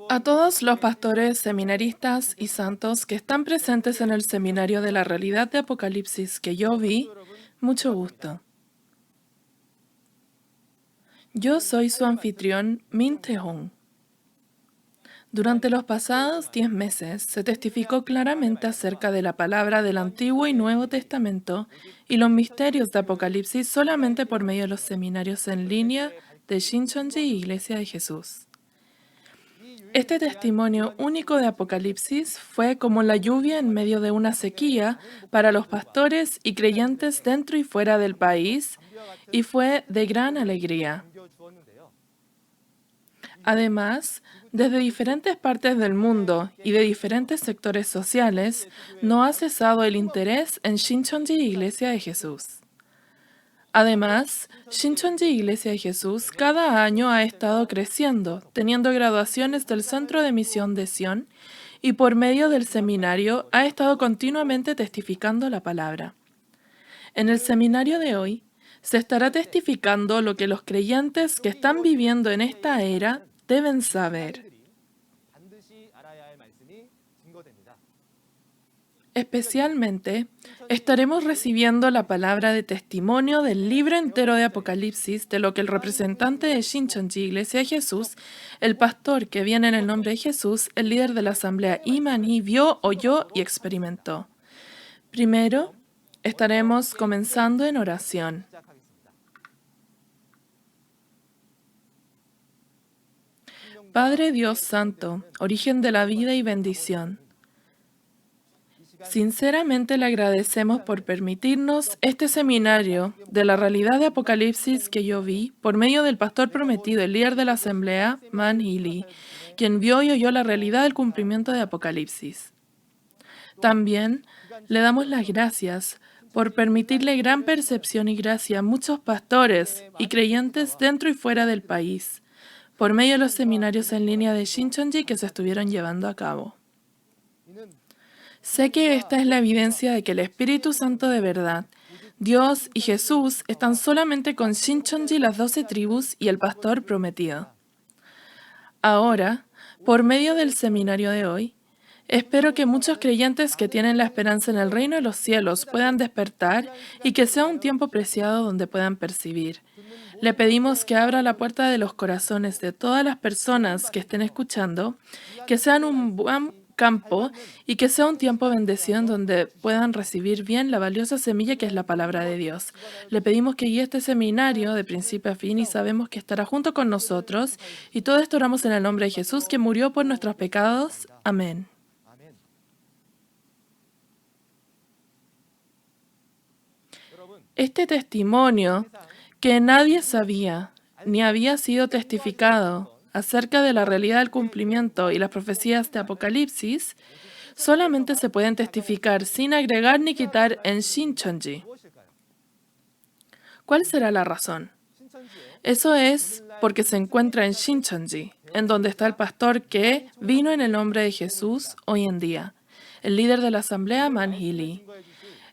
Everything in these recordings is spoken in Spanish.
A todos los pastores, seminaristas y santos que están presentes en el seminario de la realidad de Apocalipsis que yo vi, mucho gusto. Yo soy su anfitrión, Min Tae-hong. Durante los pasados 10 meses se testificó claramente acerca de la palabra del Antiguo y Nuevo Testamento y los misterios de Apocalipsis solamente por medio de los seminarios en línea de Shincheonji y Iglesia de Jesús. Este testimonio único de Apocalipsis fue como la lluvia en medio de una sequía para los pastores y creyentes dentro y fuera del país, y fue de gran alegría. Además, desde diferentes partes del mundo y de diferentes sectores sociales, no ha cesado el interés en Shincheonji Iglesia de Jesús. Además, Shincheonji Iglesia de Jesús cada año ha estado creciendo, teniendo graduaciones del Centro de Misión de Sion y por medio del seminario ha estado continuamente testificando la palabra. En el seminario de hoy se estará testificando lo que los creyentes que están viviendo en esta era deben saber. Especialmente, estaremos recibiendo la palabra de testimonio del libro entero de Apocalipsis de lo que el representante de Shincheonji Iglesia de Jesús, el pastor que viene en el nombre de Jesús, el líder de la asamblea Imani, vio, oyó y experimentó. Primero, estaremos comenzando en oración. Padre Dios Santo, origen de la vida y bendición. Sinceramente le agradecemos por permitirnos este seminario de la realidad de Apocalipsis que yo vi por medio del pastor prometido, el líder de la asamblea, Man Hee, quien vio y oyó la realidad del cumplimiento de Apocalipsis. También le damos las gracias por permitirle gran percepción y gracia a muchos pastores y creyentes dentro y fuera del país, por medio de los seminarios en línea de Shincheonji que se estuvieron llevando a cabo. Sé que esta es la evidencia de que el Espíritu Santo de verdad, Dios y Jesús están solamente con Shincheonji, las 12 tribus y el pastor prometido. Ahora, por medio del seminario de hoy, espero que muchos creyentes que tienen la esperanza en el reino de los cielos puedan despertar y que sea un tiempo preciado donde puedan percibir. Le pedimos que abra la puerta de los corazones de todas las personas que estén escuchando, que sean un buen campo y que sea un tiempo bendecido en donde puedan recibir bien la valiosa semilla que es la palabra de Dios. Le pedimos que guíe este seminario de principio a fin y sabemos que estará junto con nosotros y todo esto oramos en el nombre de Jesús que murió por nuestros pecados. Amén. Este testimonio que nadie sabía ni había sido testificado acerca de la realidad del cumplimiento y las profecías de Apocalipsis, solamente se pueden testificar sin agregar ni quitar en Shincheonji. ¿Cuál será la razón? Eso es porque se encuentra en Shincheonji, en donde está el pastor que vino en el nombre de Jesús hoy en día, el líder de la asamblea Man Hee.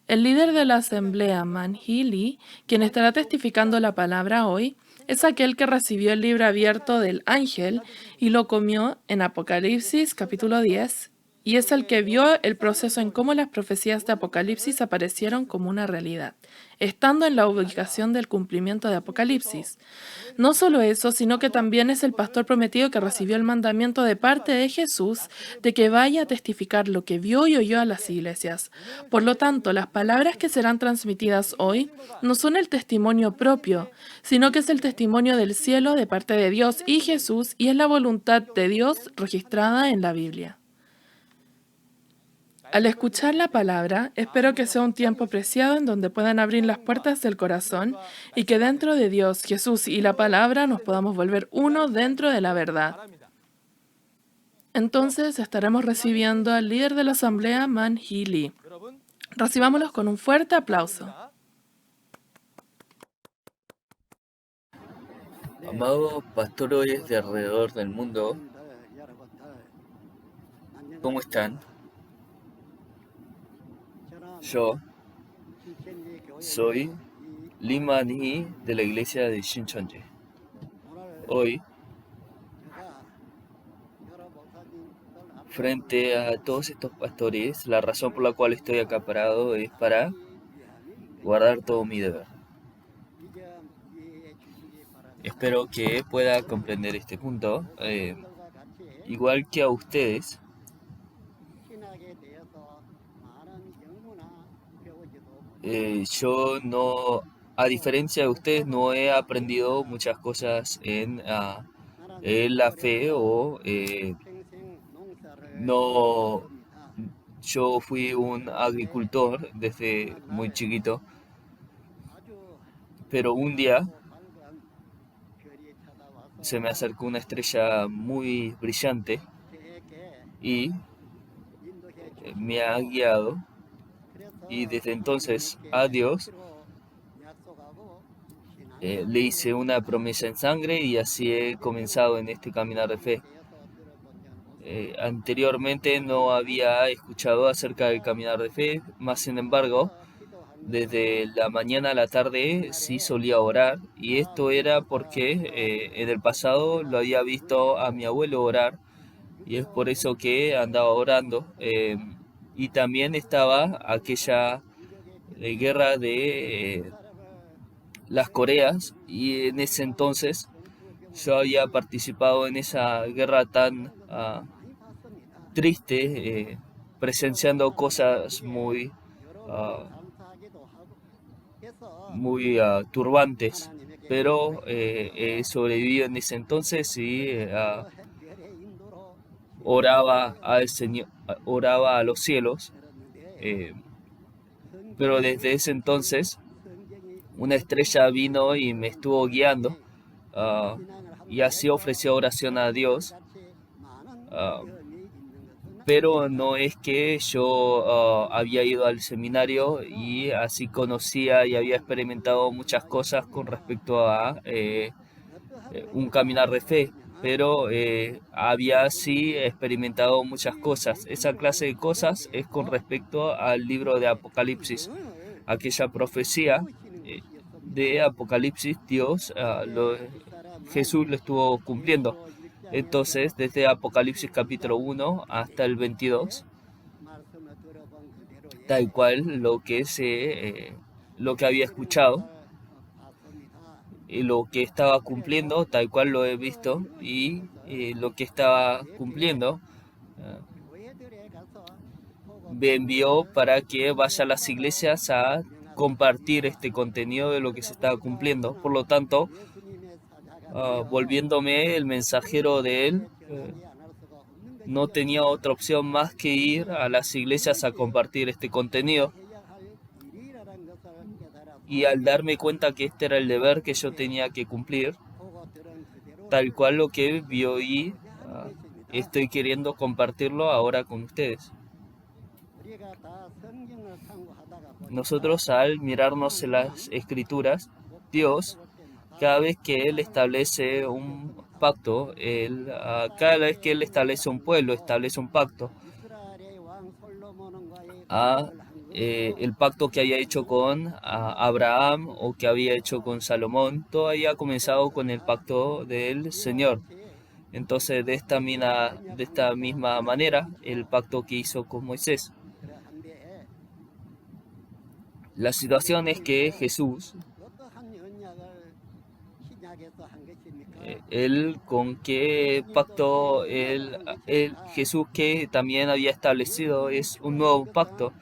El líder de la asamblea, Man Hee, quien estará testificando la palabra hoy, es aquel que recibió el libro abierto del ángel y lo comió en Apocalipsis capítulo 10, y es el que vio el proceso en cómo las profecías de Apocalipsis aparecieron como una realidad, estando en la ubicación del cumplimiento de Apocalipsis. No solo eso, sino que también es el pastor prometido que recibió el mandamiento de parte de Jesús de que vaya a testificar lo que vio y oyó a las iglesias. Por lo tanto, las palabras que serán transmitidas hoy no son el testimonio propio, sino que es el testimonio del cielo de parte de Dios y Jesús y es la voluntad de Dios registrada en la Biblia. Al escuchar la palabra, espero que sea un tiempo preciado en donde puedan abrir las puertas del corazón y que dentro de Dios, Jesús y la palabra nos podamos volver uno dentro de la verdad. Entonces estaremos recibiendo al líder de la asamblea, Man Hee. Recibámoslos con un fuerte aplauso. Amados pastores de alrededor del mundo, ¿cómo están? Yo soy Lee Man-hee de la iglesia de Shincheonji. Hoy frente a todos estos pastores, la razón por la cual estoy acá parado es para guardar todo mi deber. Espero que pueda comprender este punto. Igual que a ustedes, yo no, a diferencia de ustedes, no he aprendido muchas cosas en la fe o no. Yo fui un agricultor desde muy chiquito, pero un día se me acercó una estrella muy brillante y me ha guiado, y desde entonces a Dios le hice una promesa en sangre y así he comenzado en este caminar de fe. Anteriormente no había escuchado acerca del caminar de fe, más sin embargo, desde la mañana a la tarde sí solía orar, y esto era porque en el pasado lo había visto a mi abuelo orar, y es por eso que andaba orando. Y también estaba aquella guerra de las Coreas, y en ese entonces yo había participado en esa guerra tan triste, presenciando cosas muy turbantes, pero he sobrevivido en ese entonces y oraba al Señor, oraba a los cielos, pero desde ese entonces una estrella vino y me estuvo guiando, y así ofreció oración a Dios. Pero no es que yo había ido al seminario y así conocía y había experimentado muchas cosas con respecto a un caminar de fe, pero había sí experimentado muchas cosas. Esa clase de cosas es con respecto al libro de Apocalipsis, aquella profecía de Apocalipsis. Jesús lo estuvo cumpliendo. Entonces, desde Apocalipsis capítulo 1 hasta el 22, tal cual lo que había escuchado y lo que estaba cumpliendo, tal cual lo he visto, y lo que estaba cumpliendo, me envió para que vaya a las iglesias a compartir este contenido de lo que se estaba cumpliendo. Por lo tanto, volviéndome el mensajero de él, no tenía otra opción más que ir a las iglesias a compartir este contenido. Y al darme cuenta que este era el deber que yo tenía que cumplir, tal cual lo que vi hoy, estoy queriendo compartirlo ahora con ustedes. Nosotros, al mirarnos en las escrituras, Dios, cada vez que Él establece un pacto, cada vez que Él establece un pueblo, establece un pacto. El pacto que había hecho con Abraham o que había hecho con Salomón, todo había comenzado con el pacto del Señor. Entonces, de esta misma manera, el pacto que hizo con Moisés. La situación es que Jesús, él con qué pacto, Jesús que también había establecido es un nuevo pacto.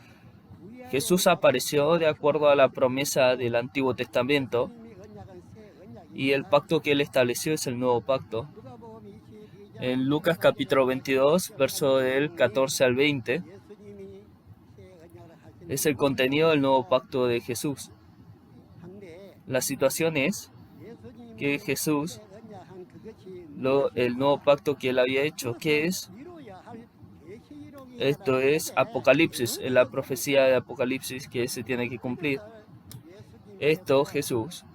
Jesús apareció de acuerdo a la promesa del Antiguo Testamento, y el pacto que él estableció es el nuevo pacto. En Lucas capítulo 22, verso del 14 al 20, es el contenido del nuevo pacto de Jesús. La situación es que Jesús, el nuevo pacto que él había hecho, ¿qué es? Esto es Apocalipsis, es la profecía de Apocalipsis que se tiene que cumplir. Esto, Jesús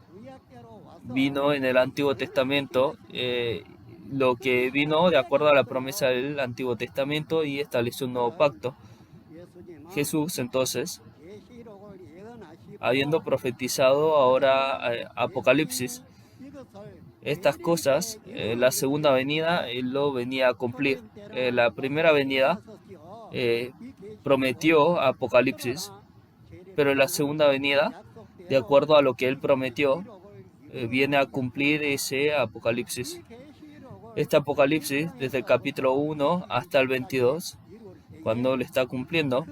vino en el Antiguo Testamento, lo que vino de acuerdo a la promesa del Antiguo Testamento, y estableció un nuevo pacto. Jesús, entonces, habiendo profetizado ahora Apocalipsis, Estas cosas, la segunda venida, Él lo venía a cumplir. La primera venida eh, prometió Apocalipsis, pero la segunda venida, de acuerdo a lo que Él prometió, viene a cumplir ese Apocalipsis. Este Apocalipsis, desde el capítulo 1 hasta el 22, cuando lo está cumpliendo,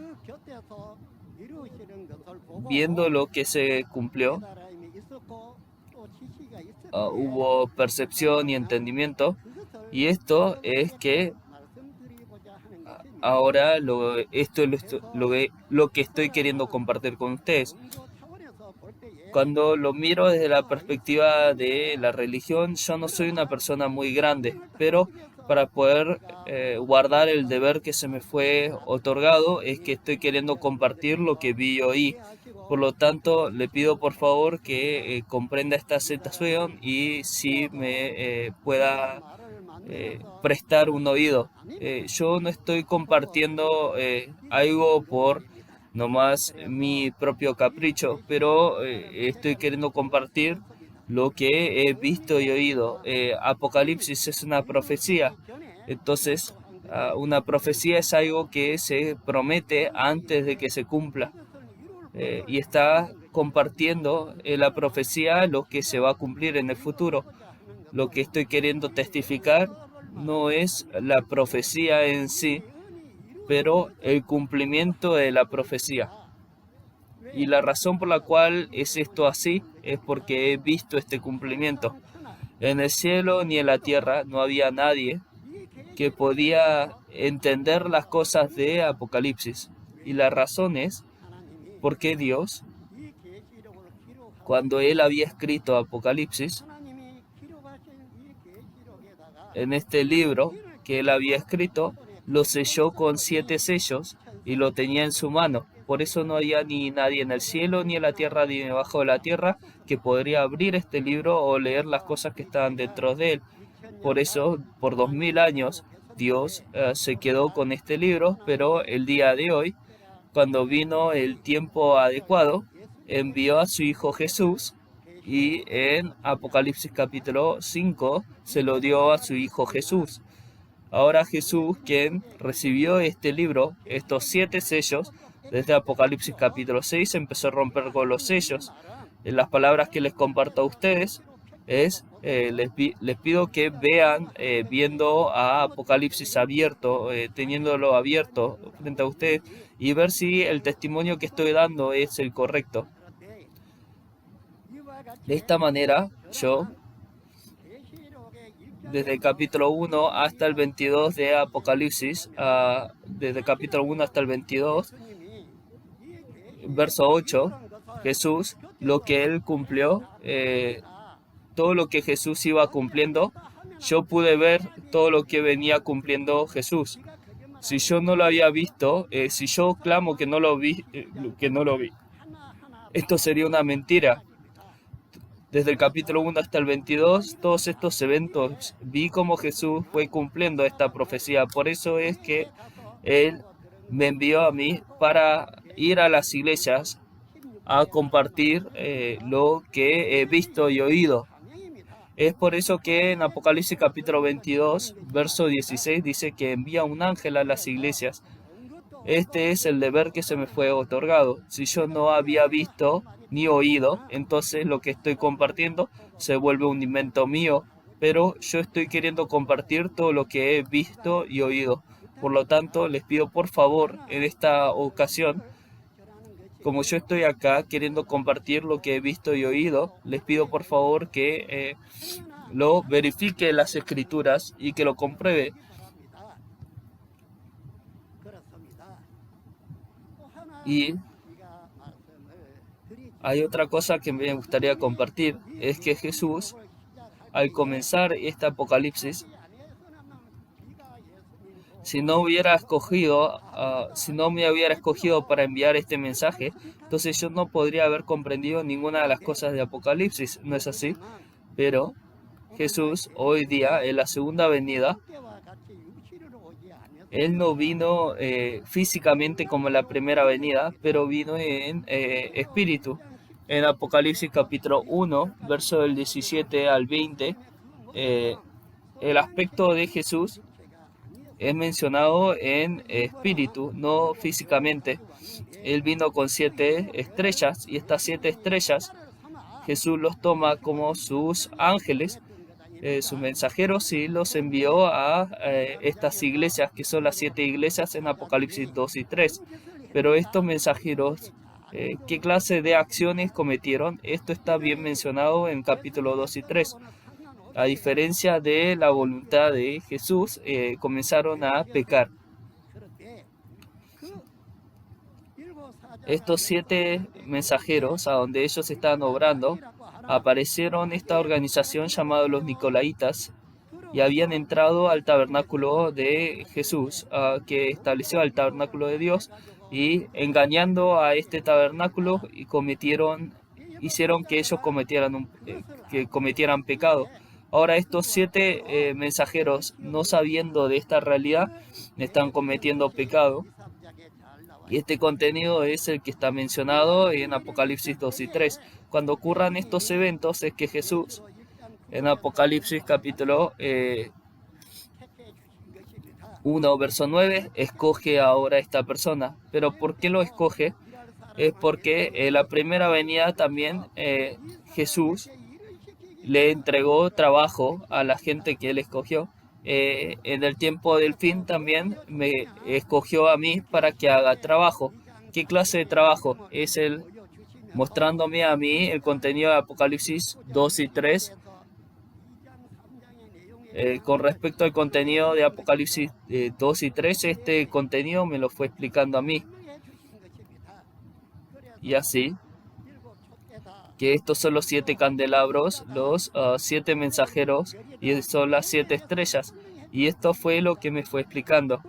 viendo lo que se cumplió, hubo percepción y entendimiento, y esto es que ahora esto es lo que estoy queriendo compartir con ustedes. Cuando lo miro desde la perspectiva de la religión, yo no soy una persona muy grande, pero para poder guardar el deber que se me fue otorgado, es que estoy queriendo compartir lo que vi y oí. Por lo tanto, le pido por favor que comprenda esta situación y si me pueda prestar un oído. Yo no estoy compartiendo algo por nomás mi propio capricho, pero estoy queriendo compartir lo que he visto y oído. Apocalipsis es una profecía, entonces una profecía es algo que se promete antes de que se cumpla, y está compartiendo la profecía lo que se va a cumplir en el futuro. Lo que estoy queriendo testificar no es la profecía en sí, pero el cumplimiento de la profecía. Y la razón por la cual es esto así es porque he visto este cumplimiento. En el cielo ni en la tierra no había nadie que podía entender las cosas de Apocalipsis. Y la razón es porque Dios, cuando Él había escrito Apocalipsis, en este libro que Él había escrito, lo selló con 7 sellos y lo tenía en su mano. Por eso no había ni nadie en el cielo, ni en la tierra, ni debajo de la tierra que podría abrir este libro o leer las cosas que estaban dentro de él. Por eso, por 2000 años, Dios se quedó con este libro, pero el día de hoy, cuando vino el tiempo adecuado, envió a su Hijo Jesús, y en Apocalipsis capítulo 5 se lo dio a su Hijo Jesús. Ahora Jesús, quien recibió este libro, estos 7 sellos, desde Apocalipsis capítulo 6 empezó a romper con los sellos. En las palabras que les comparto a ustedes es, les pido que vean, viendo a Apocalipsis abierto, teniéndolo abierto frente a ustedes, y ver si el testimonio que estoy dando es el correcto. De esta manera, yo, desde el capítulo 1 hasta el 22 de Apocalipsis, desde el capítulo 1 hasta el 22, verso 8, Jesús, lo que Él cumplió, todo lo que Jesús iba cumpliendo, yo pude ver todo lo que venía cumpliendo Jesús. Si yo no lo había visto, si yo clamo que no lo vi, esto sería una mentira. Desde el capítulo 1 hasta el 22, todos estos eventos, vi cómo Jesús fue cumpliendo esta profecía. Por eso es que Él me envió a mí para ir a las iglesias a compartir lo que he visto y oído. Es por eso que en Apocalipsis capítulo 22, verso 16, dice que envía un ángel a las iglesias. Este es el deber que se me fue otorgado. Si yo no había visto ni oído, entonces lo que estoy compartiendo se vuelve un invento mío, pero yo estoy queriendo compartir todo lo que he visto y oído. Por lo tanto, les pido por favor, en esta ocasión, como yo estoy acá queriendo compartir lo que he visto y oído, les pido por favor que lo verifique en las escrituras y que lo compruebe. Y hay otra cosa que me gustaría compartir, es que Jesús, al comenzar este Apocalipsis, si no me hubiera escogido para enviar este mensaje, entonces yo no podría haber comprendido ninguna de las cosas de Apocalipsis, ¿no es así? Pero Jesús hoy día, en la segunda venida, Él no vino físicamente como en la primera venida, pero vino en espíritu. En Apocalipsis capítulo 1, verso del 17 al 20, el aspecto de Jesús es mencionado en espíritu, no físicamente. Él vino con 7 estrellas y estas 7 estrellas Jesús los toma como sus ángeles, sus mensajeros, y los envió a estas iglesias, que son las 7 iglesias en Apocalipsis 2 y 3. Pero estos mensajeros, ¿qué clase de acciones cometieron? Esto está bien mencionado en capítulo 2 y 3. A diferencia de la voluntad de Jesús, comenzaron a pecar. Estos 7 mensajeros, a donde ellos estaban obrando, aparecieron esta organización llamada los Nicolaitas y habían entrado al tabernáculo de Jesús, que estableció el tabernáculo de Dios, y engañando a este tabernáculo y hicieron que ellos cometieran pecado. Ahora estos 7 mensajeros, no sabiendo de esta realidad, están cometiendo pecado. Y este contenido es el que está mencionado en Apocalipsis 2 y 3. Cuando ocurran estos eventos es que Jesús, en Apocalipsis capítulo 1, verso 9, escoge ahora a esta persona. Pero ¿por qué lo escoge? Es porque en la primera venida también Jesús le entregó trabajo a la gente que él escogió. En el tiempo del fin también me escogió a mí para que haga trabajo. ¿Qué clase de trabajo? Es el mostrándome a mí el contenido de Apocalipsis 2 y 3. Con respecto al contenido de Apocalipsis 2 y 3, este contenido me lo fue explicando a mí. Y así, que estos son los 7 candelabros, los 7 mensajeros, y son las 7 estrellas. Y esto fue lo que me fue explicando.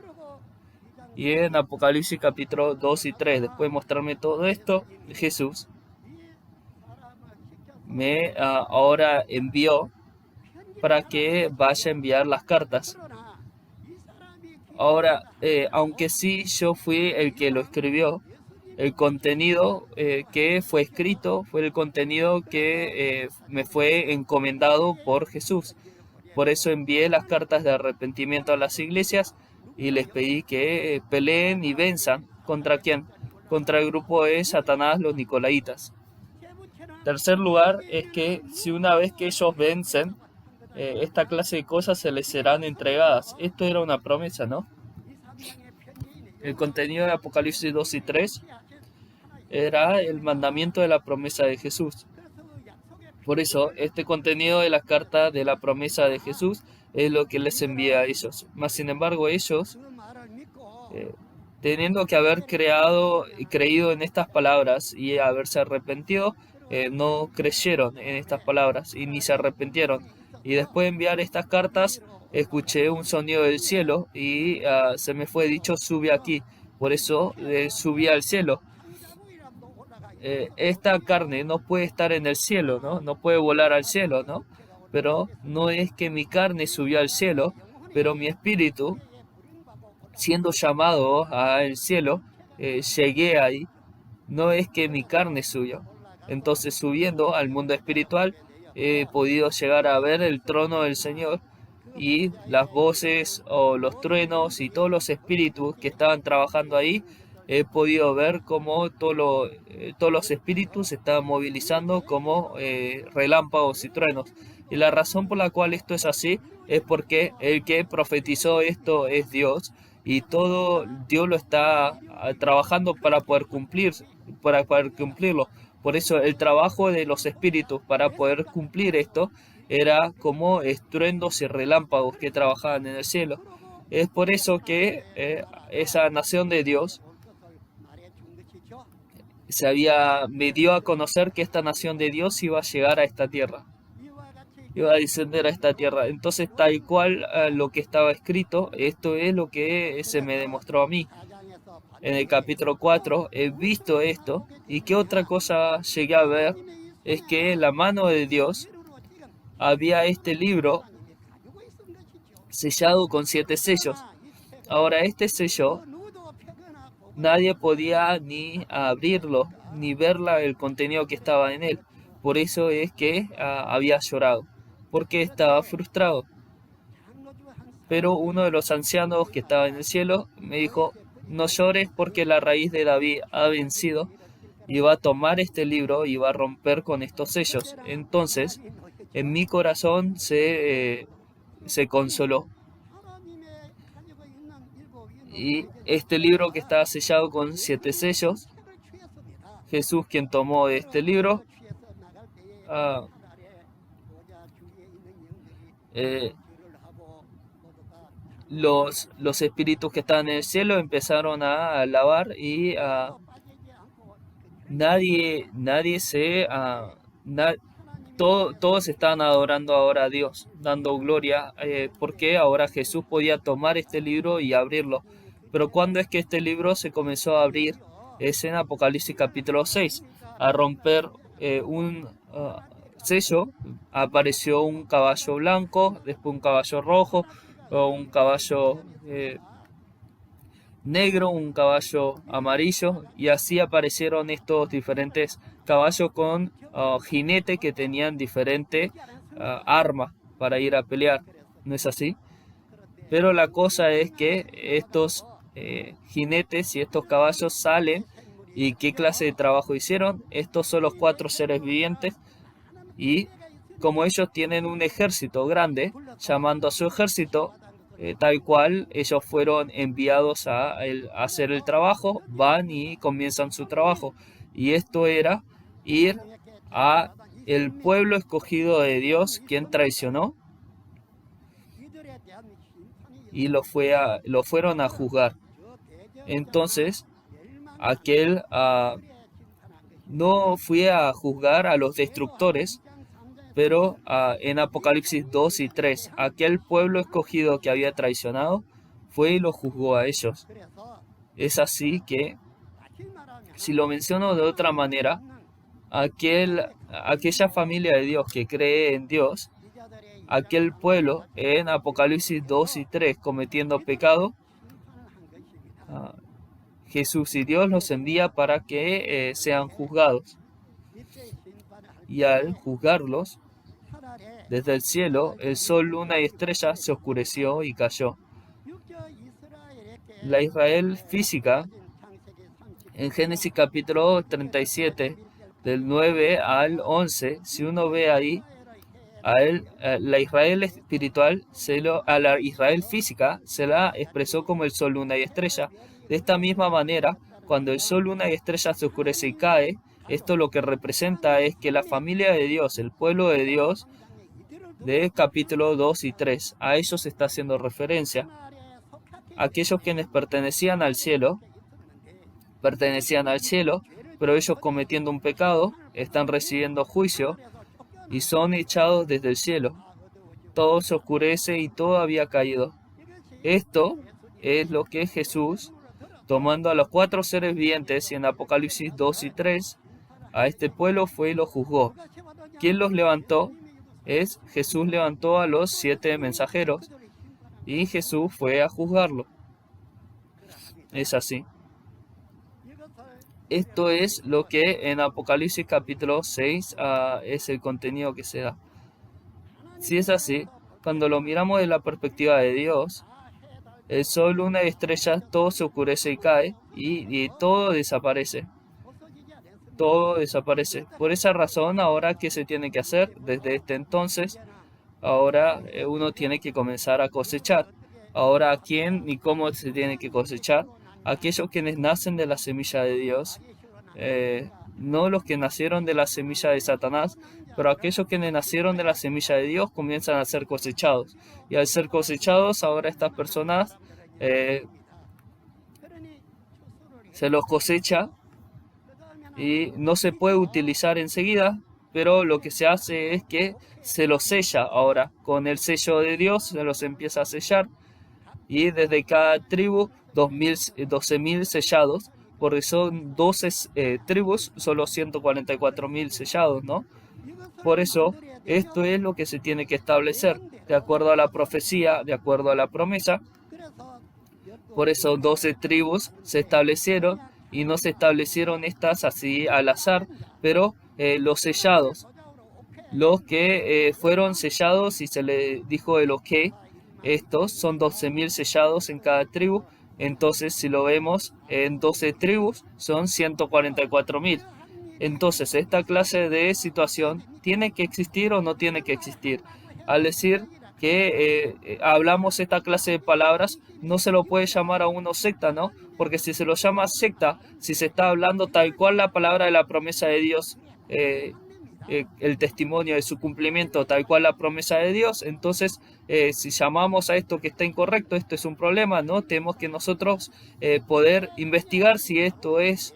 Y en Apocalipsis capítulo 2 y 3, después de mostrarme todo esto, Jesús me ahora envió para que vaya a enviar las cartas. Ahora, aunque sí yo fui el que lo escribió, el contenido que fue escrito fue el contenido que me fue encomendado por Jesús. Por eso envié las cartas de arrepentimiento a las iglesias y les pedí que peleen y venzan. ¿Contra quién? Contra el grupo de Satanás, los Nicolaitas. Tercer lugar es que si una vez que ellos vencen, esta clase de cosas se les serán entregadas. Esto era una promesa, ¿no? El contenido de Apocalipsis 2 y 3 era el mandamiento de la promesa de Jesús. Por eso, este contenido de la carta de la promesa de Jesús es lo que les envía a ellos. Mas, sin embargo, ellos, teniendo que haber creído en estas palabras y haberse arrepentido, no creyeron en estas palabras y ni se arrepintieron. Y después de enviar estas cartas, escuché un sonido del cielo y se me fue dicho, sube aquí. Por eso subí al cielo. Esta carne no puede estar en el cielo, ¿no? No puede volar al cielo, ¿no? Pero no es que mi carne subió al cielo, pero mi espíritu, siendo llamado al cielo, llegué ahí. No es que mi carne subió. Entonces, subiendo al mundo espiritual, he podido llegar a ver el trono del Señor y las voces o los truenos y todos los espíritus que estaban trabajando ahí. He podido ver cómo todos los espíritus se estaban movilizando como relámpagos y truenos. Y la razón por la cual esto es así es porque el que profetizó esto es Dios, y todo Dios lo está trabajando para poder cumplirlo. Por eso el trabajo de los espíritus para poder cumplir esto era como estruendos y relámpagos que trabajaban en el cielo. Es por eso que esa nación de Dios me dio a conocer que esta nación de Dios iba a llegar a esta tierra, iba a descender a esta tierra. Entonces, tal cual lo que estaba escrito, esto es lo que se me demostró a mí. En el capítulo 4 he visto esto, y qué otra cosa llegué a ver es que en la mano de Dios había este libro sellado con 7 sellos. Ahora, este sello nadie podía ni abrirlo, ni ver el contenido que estaba en él. Por eso es que había llorado. porque estaba frustrado. Pero uno de los ancianos que estaba en el cielo me dijo, no llores porque la raíz de David ha vencido y va a tomar este libro y va a romper con estos sellos. Entonces, en mi corazón se consoló. Y este libro que estaba sellado con 7 sellos, Jesús quien tomó este libro, los espíritus que estaban en el cielo empezaron a alabar y todos estaban adorando ahora a Dios, dando gloria, porque ahora Jesús podía tomar este libro y abrirlo. Pero ¿cuándo es que este libro se comenzó a abrir? Es en Apocalipsis capítulo 6. A romper un sello, apareció un caballo blanco, después un caballo rojo, un caballo negro, un caballo amarillo, y así aparecieron estos diferentes caballos con jinetes que tenían diferentes armas para ir a pelear. ¿No es así? Pero la cosa es que estos jinetes y estos caballos salen, y ¿qué clase de trabajo hicieron? Estos son los 4 seres vivientes, y como ellos tienen un ejército grande, llamando a su ejército, tal cual ellos fueron enviados a hacer el trabajo, van y comienzan su trabajo. Y esto era ir a el pueblo escogido de Dios, quien traicionó, y lo fueron a juzgar. Entonces, aquel no fue a juzgar a los destructores, pero en Apocalipsis 2 y 3, aquel pueblo escogido que había traicionado fue y lo juzgó a ellos. Es así que, si lo menciono de otra manera, aquella familia de Dios que cree en Dios, aquel pueblo en Apocalipsis 2 y 3 cometiendo pecado, Jesús y Dios los envía para que sean juzgados. Y al juzgarlos, desde el cielo, el sol, luna y estrella se oscureció y cayó. La Israel física, en Génesis capítulo 37, del 9 al 11, si uno ve ahí, la Israel espiritual, a la Israel física se la expresó como el sol, luna y estrella. De esta misma manera, cuando el sol, luna y estrella se oscurece y cae, esto lo que representa es que la familia de Dios, el pueblo de Dios, de capítulo 2 y 3, a ellos se está haciendo referencia. Aquellos quienes pertenecían al cielo, pero ellos cometiendo un pecado, están recibiendo juicio y son echados desde el cielo. Todo se oscurece y todo había caído. Esto es lo que Jesús, tomando a los 4 seres vivientes, y en Apocalipsis 2 y 3, a este pueblo fue y lo juzgó. ¿Quién los levantó? Jesús levantó a los 7 mensajeros y Jesús fue a juzgarlo. Es así. Esto es lo que en Apocalipsis capítulo 6 es el contenido que se da. Si es así, cuando lo miramos de la perspectiva de Dios, el sol, luna y estrellas, todo se oscurece y cae, y todo desaparece. Todo desaparece. Por esa razón, ahora, ¿qué se tiene que hacer? Desde este entonces, ahora uno tiene que comenzar a cosechar. Ahora, ¿a quién y cómo se tiene que cosechar? Aquellos quienes nacen de la semilla de Dios, no los que nacieron de la semilla de Satanás, pero aquellos quienes nacieron de la semilla de Dios comienzan a ser cosechados. Y al ser cosechados, ahora estas personas se los cosecha y no se puede utilizar enseguida, pero lo que se hace es que se los sella ahora. Con el sello de Dios se los empieza a sellar, y desde cada tribu 12.000 sellados, porque son 12 tribus, solo 144.000 sellados, ¿no? Por eso, esto es lo que se tiene que establecer, de acuerdo a la profecía, de acuerdo a la promesa. Por eso 12 tribus se establecieron, y no se establecieron estas así al azar, pero los sellados. los que fueron sellados y se le dijo el ok, estos son 12.000 sellados en cada tribu. Entonces, si lo vemos en 12 tribus, son 144.000. Entonces, esta clase de situación tiene que existir o no tiene que existir. Al decir que hablamos esta clase de palabras, no se lo puede llamar a uno secta, ¿no? Porque si se lo llama secta, si se está hablando tal cual la palabra de la promesa de Dios, el testimonio de su cumplimiento tal cual la promesa de Dios, entonces si llamamos a esto que está incorrecto, esto es un problema, ¿no? Tenemos que nosotros poder investigar si esto es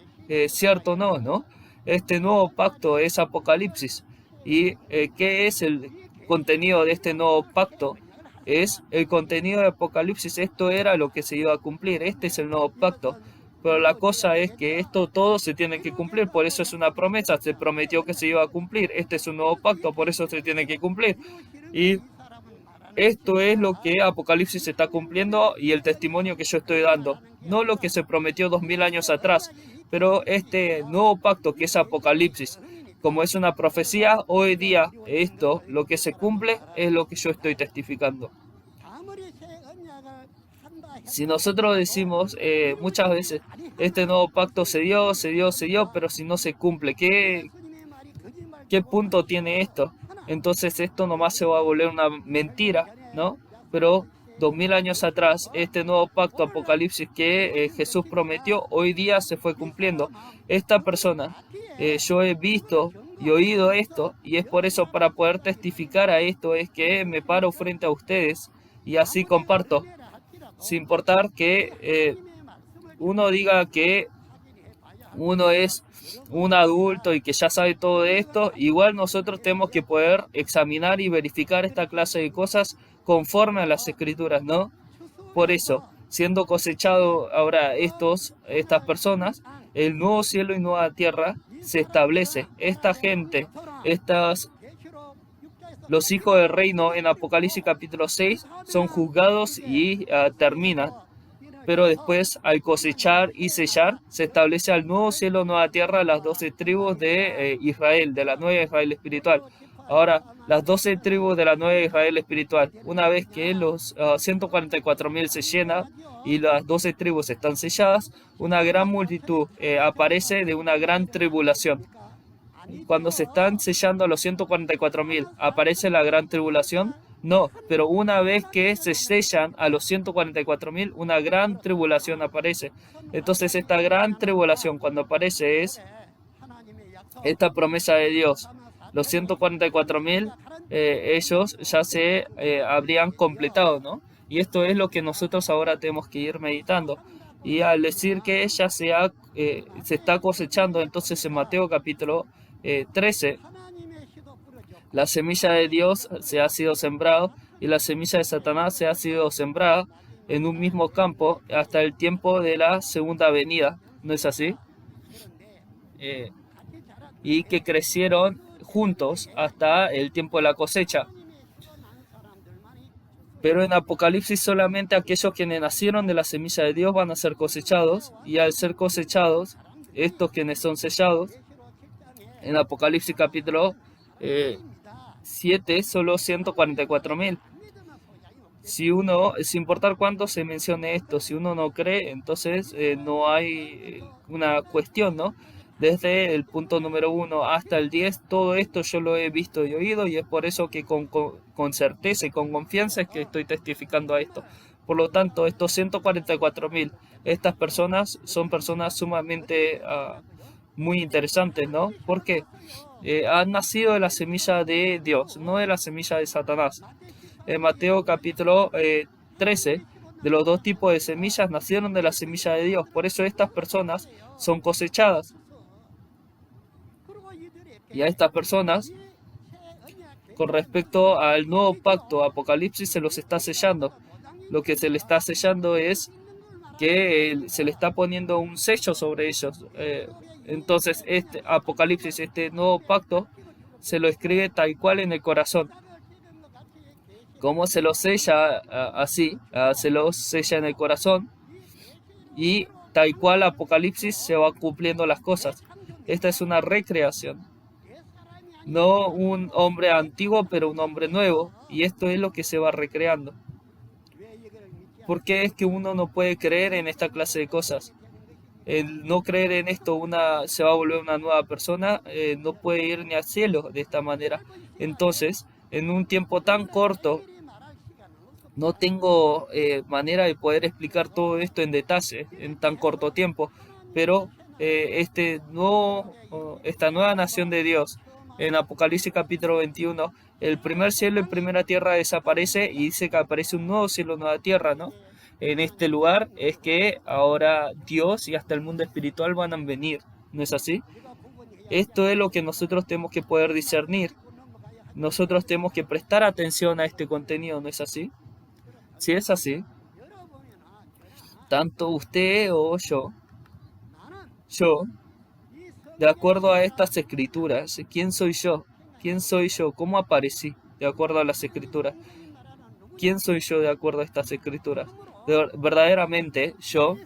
cierto o no, ¿no? Este nuevo pacto es Apocalipsis. ¿Y qué es el contenido de este nuevo pacto? Es el contenido de Apocalipsis. Esto era lo que se iba a cumplir. Este es el nuevo pacto. Pero la cosa es que esto todo se tiene que cumplir, por eso es una promesa, se prometió que se iba a cumplir, este es un nuevo pacto, por eso se tiene que cumplir. Y esto es lo que Apocalipsis está cumpliendo y el testimonio que yo estoy dando, no lo que se prometió 2000 años atrás, pero este nuevo pacto que es Apocalipsis, como es una profecía, hoy día esto, lo que se cumple, es lo que yo estoy testificando. Si nosotros decimos muchas veces, este nuevo pacto se dio, pero si no se cumple, ¿qué punto tiene esto? Entonces esto nomás se va a volver una mentira, ¿no? Pero 2000 años atrás, este nuevo pacto Apocalipsis que Jesús prometió, hoy día se fue cumpliendo. Esta persona, yo he visto y oído esto, y es por eso, para poder testificar a esto, es que me paro frente a ustedes y así comparto. Sin importar que uno diga que uno es un adulto y que ya sabe todo esto, igual nosotros tenemos que poder examinar y verificar esta clase de cosas conforme a las escrituras, ¿no? Por eso, siendo cosechado ahora estas personas, el nuevo cielo y nueva tierra se establece. Esta gente, los hijos del reino en Apocalipsis capítulo 6 son juzgados y terminan. Pero después, al cosechar y sellar, se establece al nuevo cielo, nueva tierra, las 12 tribus de Israel, de la nueva Israel espiritual. Ahora, las 12 tribus de la nueva Israel espiritual, una vez que los 144.000 se llenan y las 12 tribus están selladas, una gran multitud aparece de una gran tribulación. Cuando se están sellando a los 144.000, ¿aparece la gran tribulación? No, pero una vez que se sellan a los 144.000, una gran tribulación aparece. Entonces esta gran tribulación cuando aparece es esta promesa de Dios. Los 144.000, ellos ya se habrían completado, ¿no? Y esto es lo que nosotros ahora tenemos que ir meditando. Y al decir que ella se está cosechando, entonces en Mateo capítulo 13, la semilla de Dios se ha sido sembrada y la semilla de Satanás se ha sido sembrada en un mismo campo hasta el tiempo de la segunda venida, ¿no es así? Y que crecieron juntos hasta el tiempo de la cosecha. Pero en Apocalipsis solamente aquellos quienes nacieron de la semilla de Dios van a ser cosechados, y al ser cosechados, estos quienes son sellados, en Apocalipsis capítulo 7, solo 144.000. Sin importar cuánto se mencione esto, si uno no cree, entonces no hay una cuestión, ¿no? Desde el punto número 1 hasta el 10, todo esto yo lo he visto y oído, y es por eso que con certeza y con confianza es que estoy testificando a esto. Por lo tanto, estos 144.000, estas personas son personas sumamente muy interesantes, ¿no? Porque han nacido de la semilla de Dios, no de la semilla de Satanás. En Mateo capítulo 13, de los dos tipos de semillas nacieron de la semilla de Dios. Por eso estas personas son cosechadas. Y a estas personas, con respecto al nuevo pacto, Apocalipsis se los está sellando. Lo que se le está sellando es que se le está poniendo un sello sobre ellos. Entonces, este Apocalipsis, este nuevo pacto, se lo escribe tal cual en el corazón. ¿Cómo se lo sella? Así, se lo sella en el corazón, y tal cual Apocalipsis se va cumpliendo las cosas. Esta es una recreación. no un hombre antiguo, pero un hombre nuevo. Y esto es lo que se va recreando. ¿Por qué es que uno no puede creer en esta clase de cosas? El no creer en esto se va a volver una nueva persona, no puede ir ni al cielo de esta manera. Entonces, en un tiempo tan corto, no tengo manera de poder explicar todo esto en detalle en tan corto tiempo, pero esta nueva nación de Dios, en Apocalipsis capítulo 21, el primer cielo y primera tierra desaparece y dice que aparece un nuevo cielo, nueva tierra, ¿no? En este lugar es que ahora Dios y hasta el mundo espiritual van a venir, ¿no es así? Esto es lo que nosotros tenemos que poder discernir. Nosotros tenemos que prestar atención a este contenido, ¿no es así? Si es así, tanto usted o yo, de acuerdo a estas escrituras, ¿quién soy yo? ¿Quién soy yo? ¿Cómo aparecí de acuerdo a las escrituras? ¿Quién soy yo de acuerdo a estas escrituras? Verdaderamente yo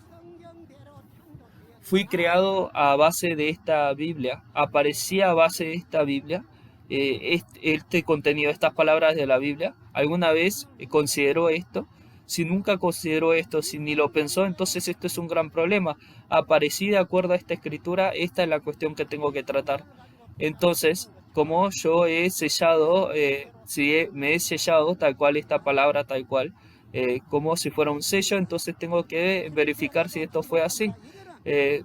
fui creado a base de esta Biblia, aparecí a base de esta Biblia, este contenido, estas palabras de la Biblia. ¿Alguna vez consideró esto? Si nunca consideró esto, si ni lo pensó, entonces esto es un gran problema. Aparecí de acuerdo a esta escritura, esta es la cuestión que tengo que tratar. Entonces, como yo he sellado, si me he sellado tal cual esta palabra, tal cual, como si fuera un sello, entonces tengo que verificar si esto fue así. Eh,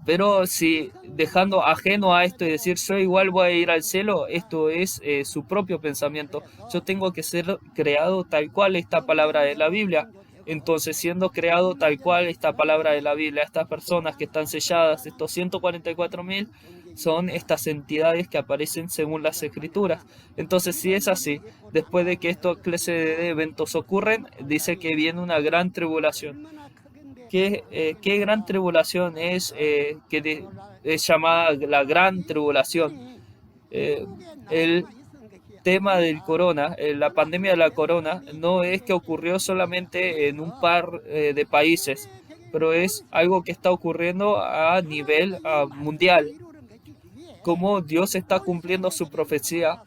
pero si dejando ajeno a esto y decir yo igual voy a ir al cielo, esto es su propio pensamiento. Yo tengo que ser creado tal cual esta palabra de la Biblia. Entonces, siendo creado tal cual esta palabra de la Biblia, estas personas que están selladas, estos 144.000, son estas entidades que aparecen según las escrituras. Entonces, si es así, después de que esta clase de eventos ocurren, dice que viene una gran tribulación. ¿Qué gran tribulación es es llamada la gran tribulación? El tema del corona, la pandemia de la corona, no es que ocurrió solamente en un par de países, pero es algo que está ocurriendo a nivel mundial. Como Dios está cumpliendo su profecía,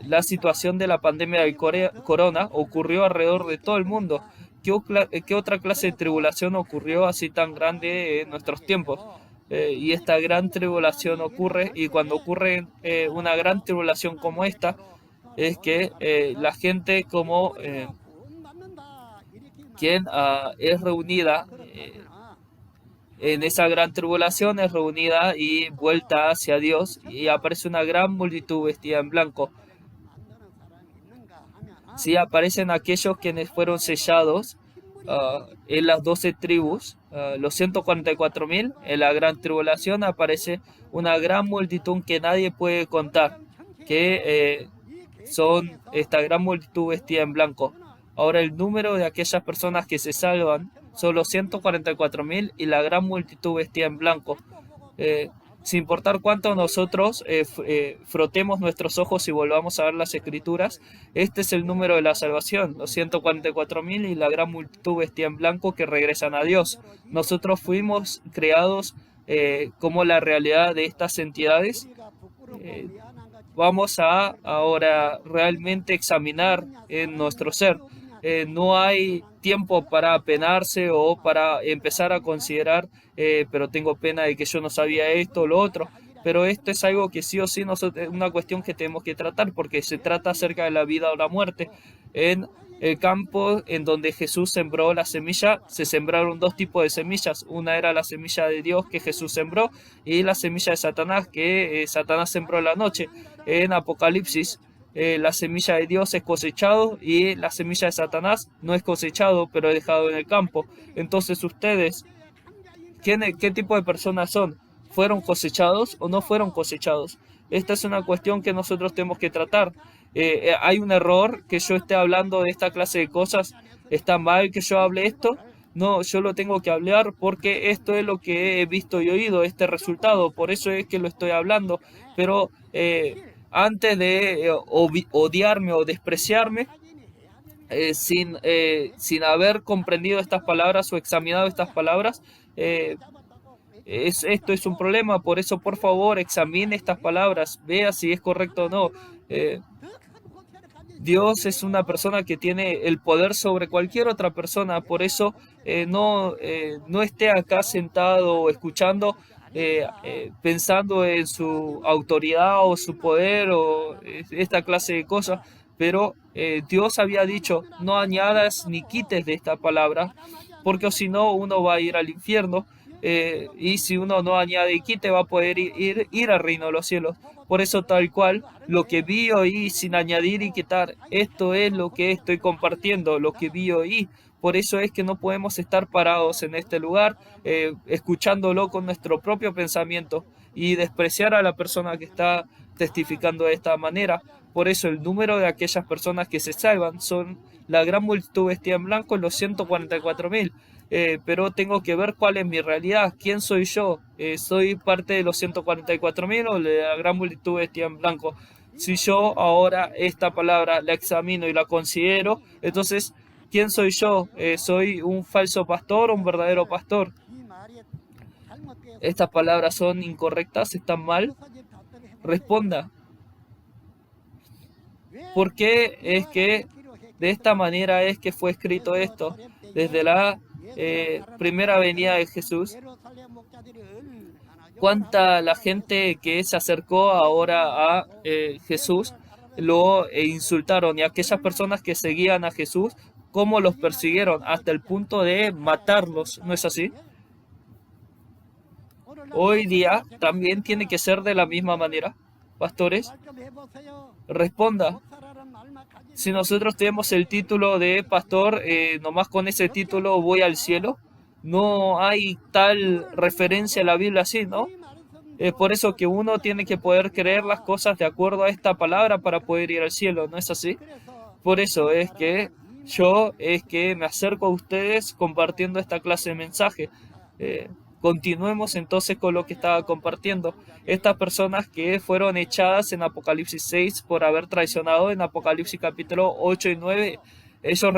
la situación de la pandemia del corona ocurrió alrededor de todo el mundo. ¿Qué otra clase de tribulación ocurrió así tan grande en nuestros tiempos? Y esta gran tribulación ocurre, y cuando ocurre una gran tribulación como esta, es que la gente como quien es reunida en esa gran tribulación, es reunida y vuelta hacia Dios, y aparece una gran multitud vestida en blanco. Sí, aparecen aquellos quienes fueron sellados en las 12 tribus, los 144.000. En la gran tribulación aparece una gran multitud que nadie puede contar, que son esta gran multitud vestida en blanco. Ahora el número de aquellas personas que se salvan son los 144.000 y la gran multitud vestida en blanco. Sin importar cuánto nosotros frotemos nuestros ojos y volvamos a ver las escrituras, este es el número de la salvación, los 144.000 y la gran multitud vestida en blanco que regresan a Dios. Nosotros fuimos creados como la realidad de estas entidades. Vamos a ahora realmente examinar en nuestro ser. No hay tiempo para apenarse o para empezar a considerar, pero tengo pena de que yo no sabía esto o lo otro. Pero esto es algo que sí o sí es una cuestión que tenemos que tratar, porque se trata acerca de la vida o la muerte. En el campo en donde Jesús sembró la semilla, se sembraron dos tipos de semillas. Una era la semilla de Dios que Jesús sembró, y la semilla de Satanás que Satanás sembró en la noche. En Apocalipsis, la semilla de Dios es cosechado y la semilla de Satanás no es cosechado, pero es dejado en el campo. Entonces ustedes, ¿qué tipo de personas son? ¿Fueron cosechados o no fueron cosechados? Esta es una cuestión que nosotros tenemos que tratar. ¿Hay un error que yo esté hablando de esta clase de cosas? ¿Está mal que yo hable esto? No, yo lo tengo que hablar porque esto es lo que he visto y oído, este resultado. Por eso es que lo estoy hablando. Pero antes de odiarme o despreciarme, sin haber comprendido estas palabras o examinado estas palabras, esto es un problema, por eso por favor examine estas palabras, vea si es correcto o no. Dios es una persona que tiene el poder sobre cualquier otra persona, por eso no esté acá sentado escuchando, pensando en su autoridad o su poder o esta clase de cosas, pero Dios había dicho, no añadas ni quites de esta palabra, porque si no uno va a ir al infierno, y si uno no añade y quite va a poder ir al reino de los cielos. Por eso tal cual, lo que vi oí sin añadir y quitar, esto es lo que estoy compartiendo, lo que vi oí. Por eso es que no podemos estar parados en este lugar, escuchándolo con nuestro propio pensamiento y despreciar a la persona que está testificando de esta manera. Por eso el número de aquellas personas que se salvan son la gran multitud vestida en blanco, los 144.000. Pero tengo que ver cuál es mi realidad, quién soy yo, soy parte de los 144.000 o de la gran multitud vestida en blanco. Si yo ahora esta palabra la examino y la considero, entonces, ¿quién soy yo? ¿Soy un falso pastor o un verdadero pastor? ¿Estas palabras son incorrectas? ¿Están mal? Responda. ¿Por qué es que de esta manera es que fue escrito esto? Desde la primera venida de Jesús, cuánta la gente que se acercó ahora a Jesús lo insultaron, y aquellas personas que seguían a Jesús, cómo los persiguieron hasta el punto de matarlos, ¿no es así? Hoy día también tiene que ser de la misma manera, pastores. Responda. Si nosotros tenemos el título de pastor, nomás con ese título voy al cielo. No hay tal referencia en la Biblia así, ¿no? Es por eso que uno tiene que poder creer las cosas de acuerdo a esta palabra para poder ir al cielo, ¿no es así? Por eso es que me acerco a ustedes compartiendo esta clase de mensaje. Continuemos entonces con lo que estaba compartiendo. Estas personas que fueron echadas en Apocalipsis 6 por haber traicionado en Apocalipsis capítulo 8 y 9, ellos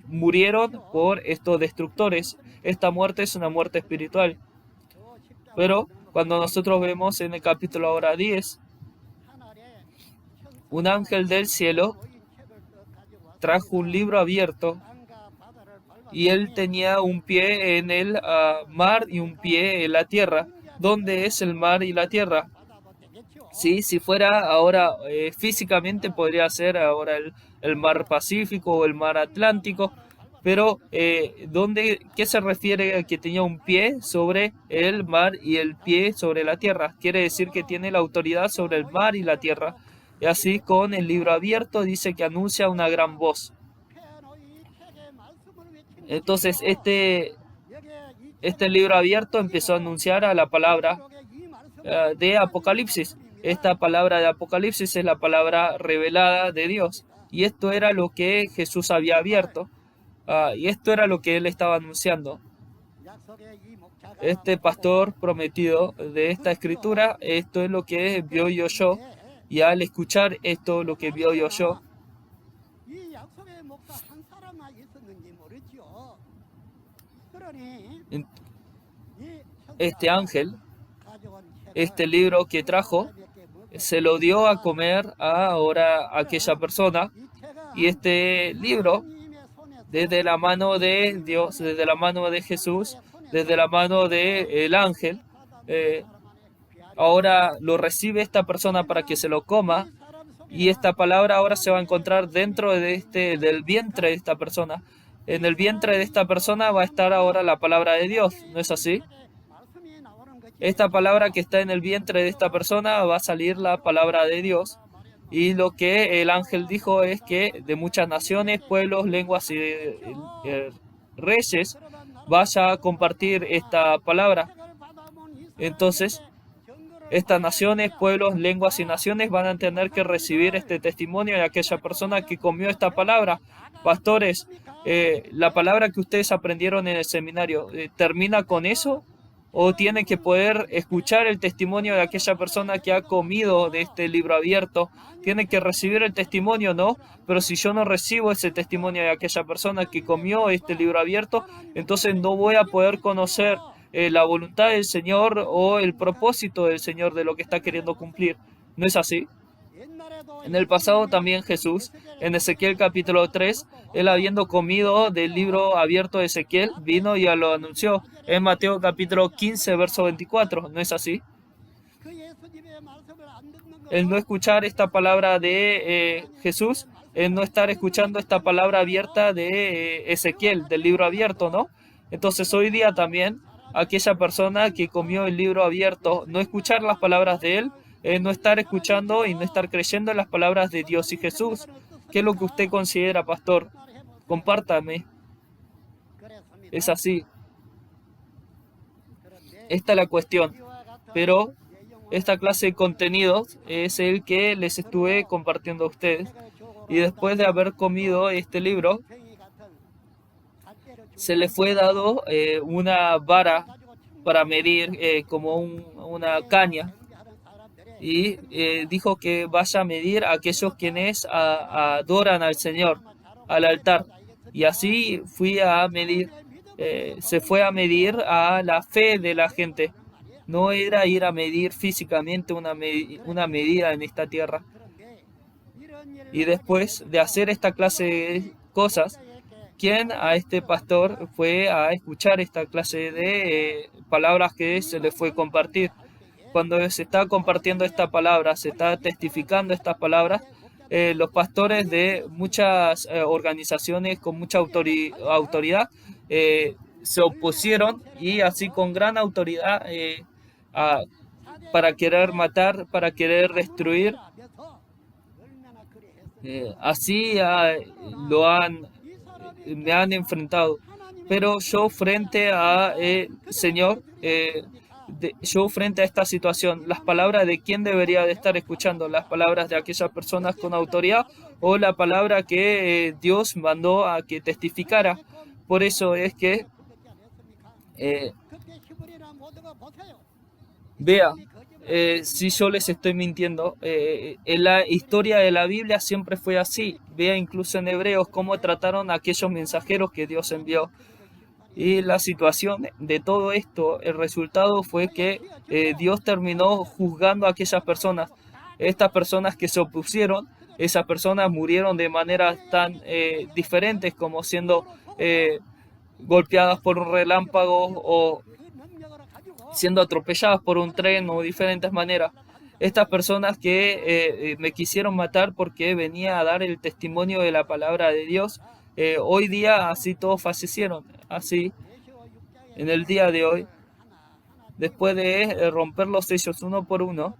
murieron por estos destructores. Esta muerte es una muerte espiritual. Pero cuando nosotros vemos en el capítulo ahora 10, un ángel del cielo trajo un libro abierto, y él tenía un pie en el mar y un pie en la tierra. ¿Dónde es el mar y la tierra? Sí, si fuera ahora físicamente podría ser ahora el mar Pacífico o el mar Atlántico, pero ¿qué se refiere a que tenía un pie sobre el mar y el pie sobre la tierra? Quiere decir que tiene la autoridad sobre el mar y la tierra. Y así con el libro abierto dice que anuncia una gran voz. Entonces este libro abierto empezó a anunciar a la palabra de Apocalipsis. Esta palabra de Apocalipsis es la palabra revelada de Dios. Y esto era lo que Jesús había abierto. Y esto era lo que él estaba anunciando. Este pastor prometido de esta escritura, esto es lo que vio y oyó. Y al escuchar esto, lo que vio y oyó, este ángel, este libro que trajo, se lo dio a comer ahora a aquella persona, y este libro, desde la mano de Dios, desde la mano de Jesús, desde la mano del ángel, ahora lo recibe esta persona para que se lo coma, y esta palabra ahora se va a encontrar dentro del vientre de esta persona. En el vientre de esta persona va a estar ahora la palabra de Dios, ¿no es así? Esta palabra que está en el vientre de esta persona va a salir la palabra de Dios. Y lo que el ángel dijo es que de muchas naciones, pueblos, lenguas y reyes vaya a compartir esta palabra. Entonces, estas naciones, pueblos, lenguas y naciones van a tener que recibir este testimonio de aquella persona que comió esta palabra. Pastores, la palabra que ustedes aprendieron en el seminario, ¿termina con eso? ¿O tienen que poder escuchar el testimonio de aquella persona que ha comido de este libro abierto? Tienen que recibir el testimonio, ¿no? Pero si yo no recibo ese testimonio de aquella persona que comió este libro abierto, entonces no voy a poder conocer la voluntad del Señor o el propósito del Señor de lo que está queriendo cumplir. ¿No es así? En el pasado también Jesús, en Ezequiel capítulo 3, él habiendo comido del libro abierto de Ezequiel, vino y lo anunció. En Mateo capítulo 15, verso 24, ¿no es así? El no escuchar esta palabra de Jesús, el no estar escuchando esta palabra abierta de Ezequiel, del libro abierto, ¿no? Entonces hoy día también, aquella persona que comió el libro abierto, no escuchar las palabras de él, no estar escuchando y no estar creyendo en las palabras de Dios y Jesús. ¿Qué es lo que usted considera, pastor? Compártame. Es así. Esta es la cuestión. Pero esta clase de contenidos es el que les estuve compartiendo a ustedes. Y después de haber comido este libro, se le fue dado una vara para medir como una caña. Y dijo que vaya a medir a aquellos quienes adoran al Señor, al altar. Y así fui a medir, se fue a medir a la fe de la gente. No era ir a medir físicamente una medida en esta tierra. Y después de hacer esta clase de cosas, quien a este pastor fue a escuchar esta clase de palabras que se le fue compartir. Cuando se está compartiendo esta palabra, se está testificando estas palabras, los pastores de muchas organizaciones con mucha autoridad se opusieron y así con gran autoridad para querer matar, para querer destruir. Así me han enfrentado. Pero yo frente a Señor, yo frente a esta situación, las palabras de quién debería de estar escuchando, las palabras de aquellas personas con autoridad o la palabra que Dios mandó a que testificara. Por eso es que vea, si yo les estoy mintiendo, en la historia de la Biblia siempre fue así. Vea incluso en Hebreos cómo trataron a aquellos mensajeros que Dios envió. Y la situación de todo esto, el resultado fue que Dios terminó juzgando a aquellas personas. Estas personas que se opusieron, esas personas murieron de maneras tan diferentes como siendo golpeadas por un relámpago o siendo atropelladas por un tren o diferentes maneras. Estas personas que me quisieron matar porque venía a dar el testimonio de la palabra de Dios, hoy día así todos fallecieron. Así, en el día de hoy, después de romper los sellos uno por uno,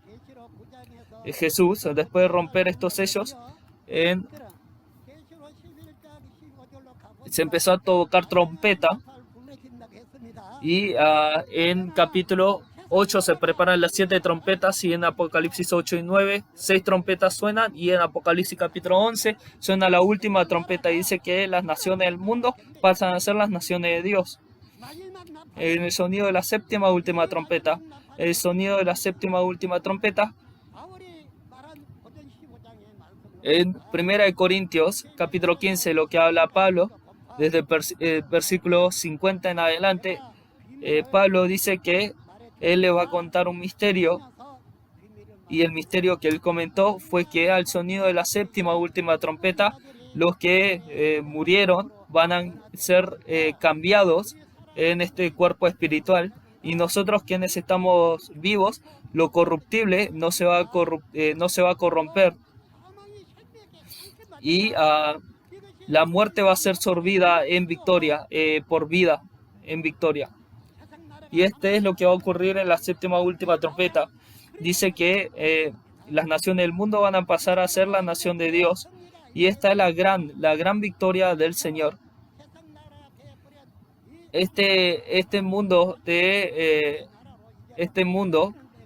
Jesús, después de romper estos sellos, se empezó a tocar trompeta. Y en capítulo 8 se preparan las 7 trompetas y en Apocalipsis 8 y 9 6 trompetas suenan y en Apocalipsis capítulo 11 suena la última trompeta y dice que las naciones del mundo pasan a ser las naciones de Dios. En el sonido de la séptima última trompeta, el sonido de la séptima última trompeta, en 1 Corintios capítulo 15, lo que habla Pablo, desde el versículo 50 en adelante, Pablo dice que él le va a contar un misterio y el misterio que él comentó fue que al sonido de la séptima última trompeta los que murieron van a ser cambiados en este cuerpo espiritual y nosotros quienes estamos vivos, lo corruptible no se va a corromper y la muerte va a ser sorbida en victoria, por vida, en victoria. Y este es lo que va a ocurrir en la séptima última trompeta. Dice que las naciones del mundo van a pasar a ser la nación de Dios. Y esta es la gran victoria del Señor. Este mundo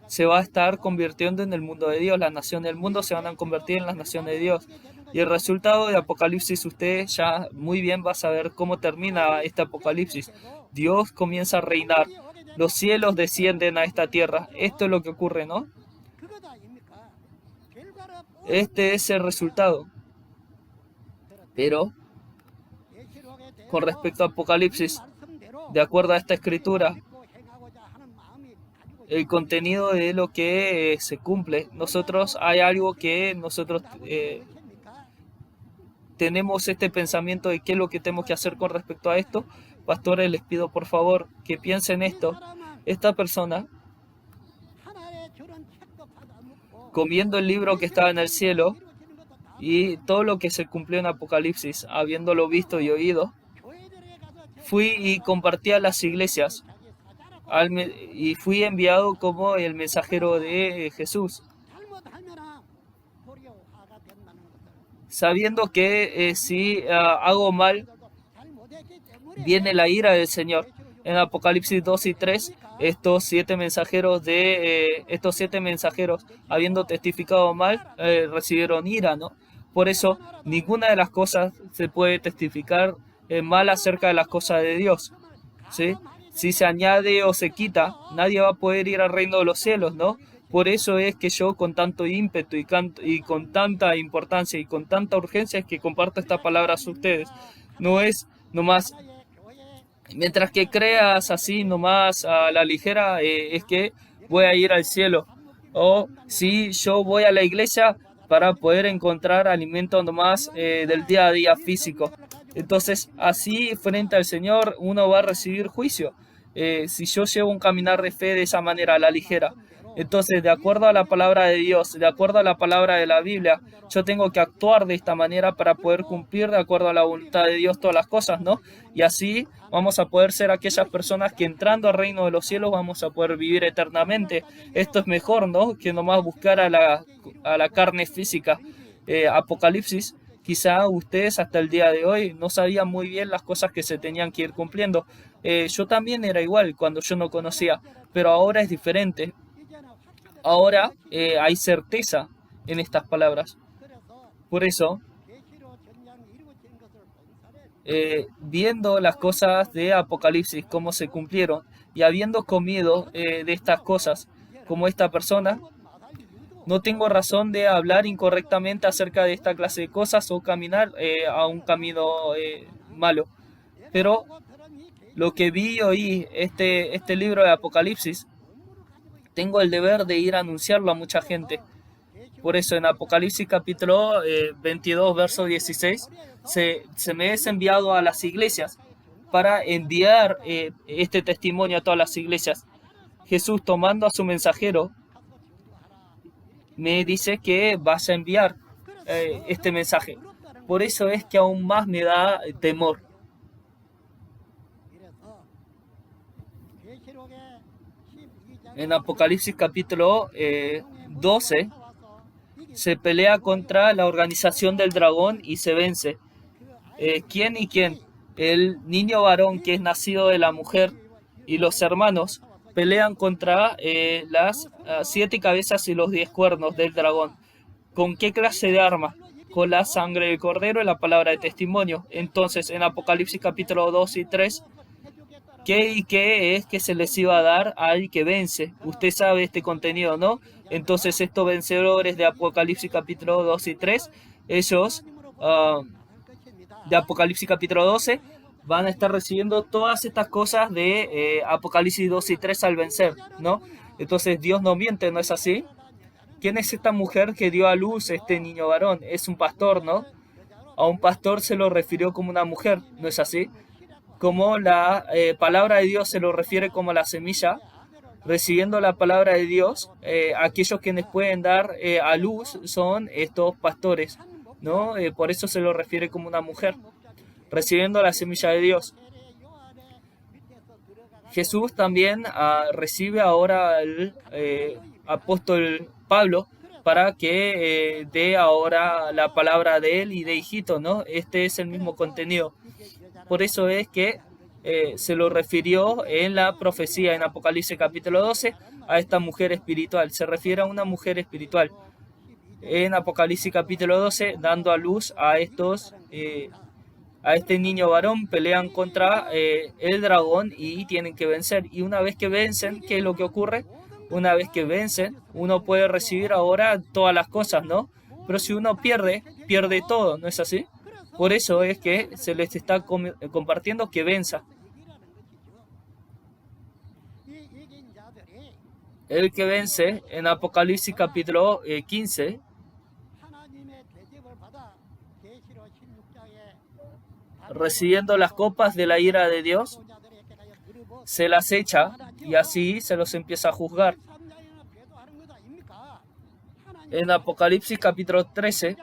se va a estar convirtiendo en el mundo de Dios. Las naciones del mundo se van a convertir en las naciones de Dios. Y el resultado de Apocalipsis, usted ya muy bien va a saber cómo termina este Apocalipsis. Dios comienza a reinar. Los cielos descienden a esta tierra. Esto es lo que ocurre, ¿no? Este es el resultado. Pero, con respecto a Apocalipsis, de acuerdo a esta escritura, el contenido de lo que se cumple. Hay algo que nosotros tenemos este pensamiento de qué es lo que tenemos que hacer con respecto a esto. Pastores, les pido por favor que piensen esto. Esta persona, comiendo el libro que estaba en el cielo y todo lo que se cumplió en Apocalipsis, habiéndolo visto y oído, fui y compartí a las iglesias y fui enviado como el mensajero de Jesús, sabiendo que si hago mal, viene la ira del Señor. En Apocalipsis 2 y 3, estos siete mensajeros, habiendo testificado mal, recibieron ira, ¿no? Por eso, ninguna de las cosas se puede testificar mal acerca de las cosas de Dios, ¿sí? Si se añade o se quita, nadie va a poder ir al reino de los cielos, ¿no? Por eso es que yo con tanto ímpetu y con tanta importancia y con tanta urgencia es que comparto esta palabra a ustedes. No es nomás, mientras que creas así nomás a la ligera, es que voy a ir al cielo. O si yo voy a la iglesia para poder encontrar alimento nomás del día a día físico. Entonces, así frente al Señor uno va a recibir juicio. Si yo llevo un caminar de fe de esa manera, a la ligera. Entonces, de acuerdo a la palabra de Dios, de acuerdo a la palabra de la Biblia, yo tengo que actuar de esta manera para poder cumplir de acuerdo a la voluntad de Dios todas las cosas, ¿no? Y así vamos a poder ser aquellas personas que entrando al reino de los cielos vamos a poder vivir eternamente. Esto es mejor, ¿no? Que nomás buscar a la carne física. Apocalipsis, quizá ustedes hasta el día de hoy no sabían muy bien las cosas que se tenían que ir cumpliendo. Yo también era igual cuando yo no conocía, pero ahora es diferente. Ahora hay certeza en estas palabras. Por eso, viendo las cosas de Apocalipsis, cómo se cumplieron, y habiendo comido de estas cosas, como esta persona, no tengo razón de hablar incorrectamente acerca de esta clase de cosas o caminar a un camino malo. Pero lo que vi y oí, este libro de Apocalipsis, tengo el deber de ir a anunciarlo a mucha gente. Por eso en Apocalipsis capítulo 22, verso 16, se me es enviado a las iglesias para enviar este testimonio a todas las iglesias. Jesús, tomando a su mensajero, me dice que vas a enviar este mensaje. Por eso es que aún más me da temor. En Apocalipsis capítulo 12 se pelea contra la organización del dragón y se vence. ¿Quién y quién? El niño varón que es nacido de la mujer y los hermanos pelean contra las 7 cabezas y los 10 cuernos del dragón. ¿Con qué clase de arma? Con la sangre del cordero y la palabra de testimonio. Entonces, en Apocalipsis capítulo 2 y 3, ¿qué es que se les iba a dar al que vence? Usted sabe este contenido, ¿no? Entonces, estos vencedores de Apocalipsis capítulo 2 y 3, ellos de Apocalipsis capítulo 12 van a estar recibiendo todas estas cosas de Apocalipsis 2 y 3 al vencer, ¿no? Entonces Dios no miente, ¿no es así? ¿Quién es esta mujer que dio a luz este niño varón? Es un pastor, ¿no? A un pastor se lo refirió como una mujer, ¿no es así? Como la palabra de Dios se lo refiere como la semilla, recibiendo la palabra de Dios, aquellos quienes pueden dar a luz son estos pastores, ¿no? Por eso se lo refiere como una mujer, recibiendo la semilla de Dios. Jesús también recibe ahora el apóstol Pablo para que dé ahora la palabra de él y de hijito, ¿no? Este es el mismo contenido. Por eso es que se lo refirió en la profecía en Apocalipsis capítulo 12 a esta mujer espiritual. Se refiere a una mujer espiritual. En Apocalipsis capítulo 12, dando a luz a este niño varón, pelean contra el dragón y tienen que vencer. Y una vez que vencen, ¿qué es lo que ocurre? Una vez que vencen, uno puede recibir ahora todas las cosas, ¿no? Pero si uno pierde todo, ¿no es así? Por eso es que se les está compartiendo que venza. El que vence en Apocalipsis capítulo 15 recibiendo las copas de la ira de Dios, se las echa y así se los empieza a juzgar. En Apocalipsis capítulo 13,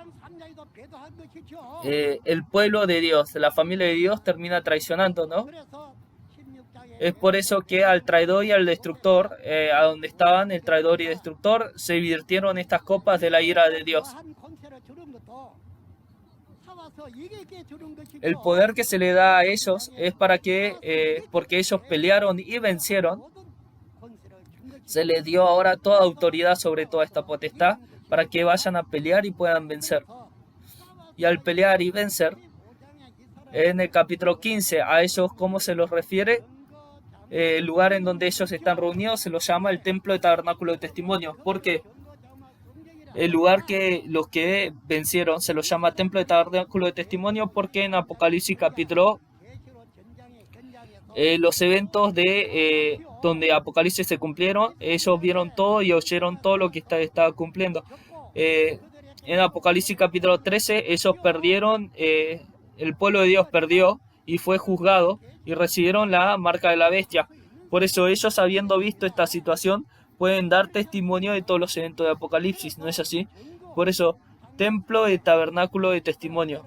el pueblo de Dios, la familia de Dios termina traicionando, ¿no? Es por eso que al traidor y al destructor, a donde estaban el traidor y destructor, se virtieron estas copas de la ira de Dios. El poder que se le da a ellos es para que, porque ellos pelearon y vencieron, se les dio ahora toda autoridad sobre toda esta potestad para que vayan a pelear y puedan vencer. Y al pelear y vencer, en el capítulo 15, a ellos, ¿cómo se los refiere? El lugar en donde ellos están reunidos se los llama el templo de tabernáculo de testimonio. ¿Por qué? El lugar que los que vencieron se los llama templo de tabernáculo de testimonio porque en Apocalipsis capítulo los eventos de donde Apocalipsis se cumplieron, ellos vieron todo y oyeron todo lo que estaba cumpliendo. En Apocalipsis capítulo 13 ellos perdieron, el pueblo de Dios perdió y fue juzgado y recibieron la marca de la bestia. Por eso ellos, habiendo visto esta situación, pueden dar testimonio de todos los eventos de Apocalipsis, ¿no es así? Por eso, templo de tabernáculo de testimonio.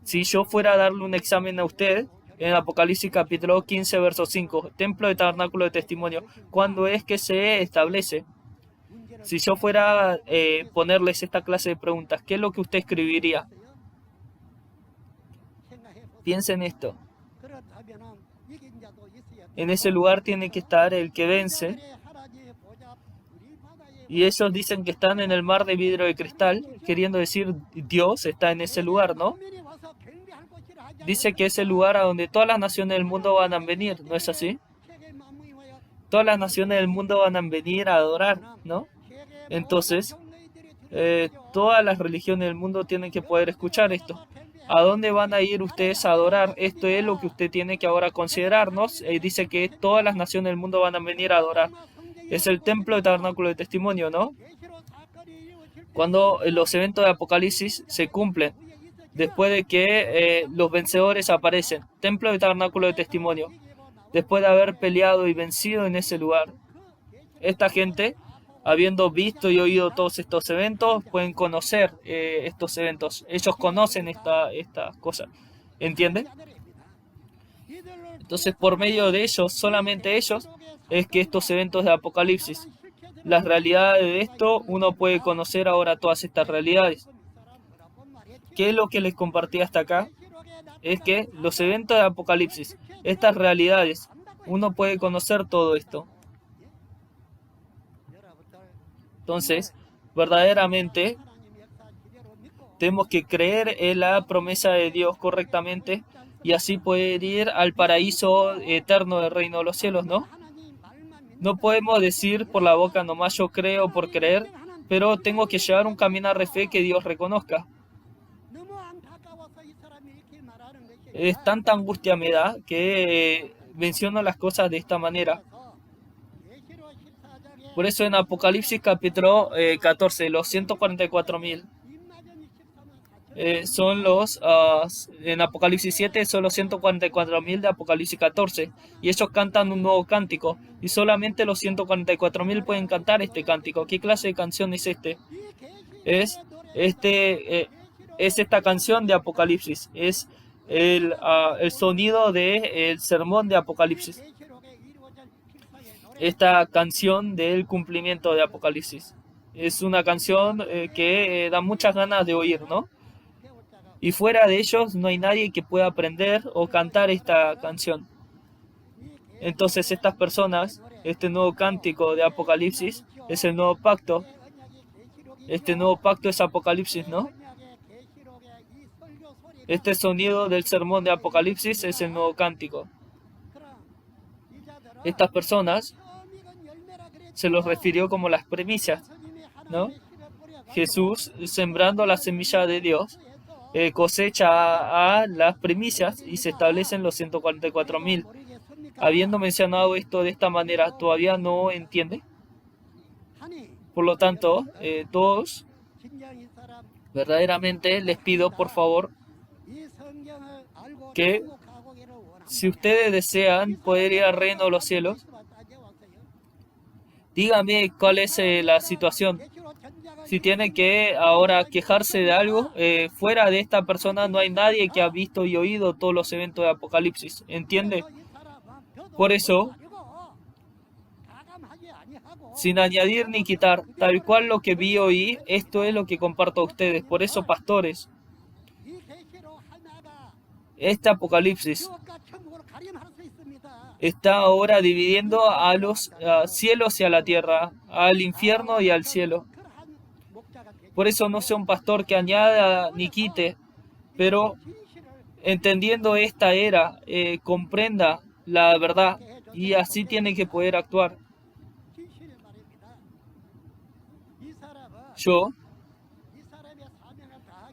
Si yo fuera a darle un examen a usted, en Apocalipsis capítulo 15, verso 5, templo de tabernáculo de testimonio, ¿cuándo es que se establece? Si yo fuera a ponerles esta clase de preguntas, ¿qué es lo que usted escribiría? Piensen en esto. En ese lugar tiene que estar el que vence. Y ellos dicen que están en el mar de vidrio de cristal, queriendo decir Dios está en ese lugar, ¿no? Dice que es el lugar a donde todas las naciones del mundo van a venir, ¿no es así? Todas las naciones del mundo van a venir a adorar, ¿no? Entonces, todas las religiones del mundo tienen que poder escuchar esto. ¿A dónde van a ir ustedes a adorar? Esto es lo que usted tiene que ahora considerarnos. Dice que todas las naciones del mundo van a venir a adorar. Es el templo de tabernáculo de testimonio, ¿no? Cuando los eventos de Apocalipsis se cumplen, después de que los vencedores aparecen, templo de tabernáculo de testimonio, después de haber peleado y vencido en ese lugar, esta gente, habiendo visto y oído todos estos eventos, pueden conocer estos eventos. Ellos conocen estas cosas. ¿Entienden? Entonces, por medio de ellos, solamente ellos, es que estos eventos de Apocalipsis, las realidades de esto, uno puede conocer ahora todas estas realidades. ¿Qué es lo que les compartí hasta acá? Es que los eventos de Apocalipsis, estas realidades, uno puede conocer todo esto. Entonces, verdaderamente, tenemos que creer en la promesa de Dios correctamente y así poder ir al paraíso eterno del reino de los cielos, ¿no? No podemos decir por la boca nomás yo creo por creer, pero tengo que llevar un caminar de fe que Dios reconozca. Es tanta angustia me da que menciono las cosas de esta manera. Por eso en Apocalipsis capítulo 14, los 144.000 son los, en Apocalipsis 7 son los 144.000 de Apocalipsis 14, y ellos cantan un nuevo cántico, y solamente los 144.000 pueden cantar este cántico. ¿Qué clase de canción es este? Es esta canción de Apocalipsis, es el sonido del sermón de Apocalipsis. Esta canción del cumplimiento de Apocalipsis. Es una canción que da muchas ganas de oír, ¿no? Y fuera de ellos no hay nadie que pueda aprender o cantar esta canción. Entonces estas personas, este nuevo cántico de Apocalipsis, es el nuevo pacto. Este nuevo pacto es Apocalipsis, ¿no? Este sonido del sermón de Apocalipsis es el nuevo cántico. Estas personas se los refirió como las primicias, ¿no? Jesús, sembrando la semilla de Dios, cosecha a las primicias y se establecen los 144.000. Habiendo mencionado esto de esta manera, ¿todavía no entiende? Por lo tanto, todos, verdaderamente les pido, por favor, que si ustedes desean poder ir al reino de los cielos, díganme cuál es la situación. Si tienen que ahora quejarse de algo, fuera de esta persona no hay nadie que ha visto y oído todos los eventos de Apocalipsis. ¿Entiende? Por eso, sin añadir ni quitar, tal cual lo que vi y oí, esto es lo que comparto a ustedes. Por eso, pastores, este Apocalipsis está ahora dividiendo a los cielos y a la tierra, al infierno y al cielo. Por eso no sea un pastor que añada ni quite, pero entendiendo esta era, comprenda la verdad y así tiene que poder actuar. Yo,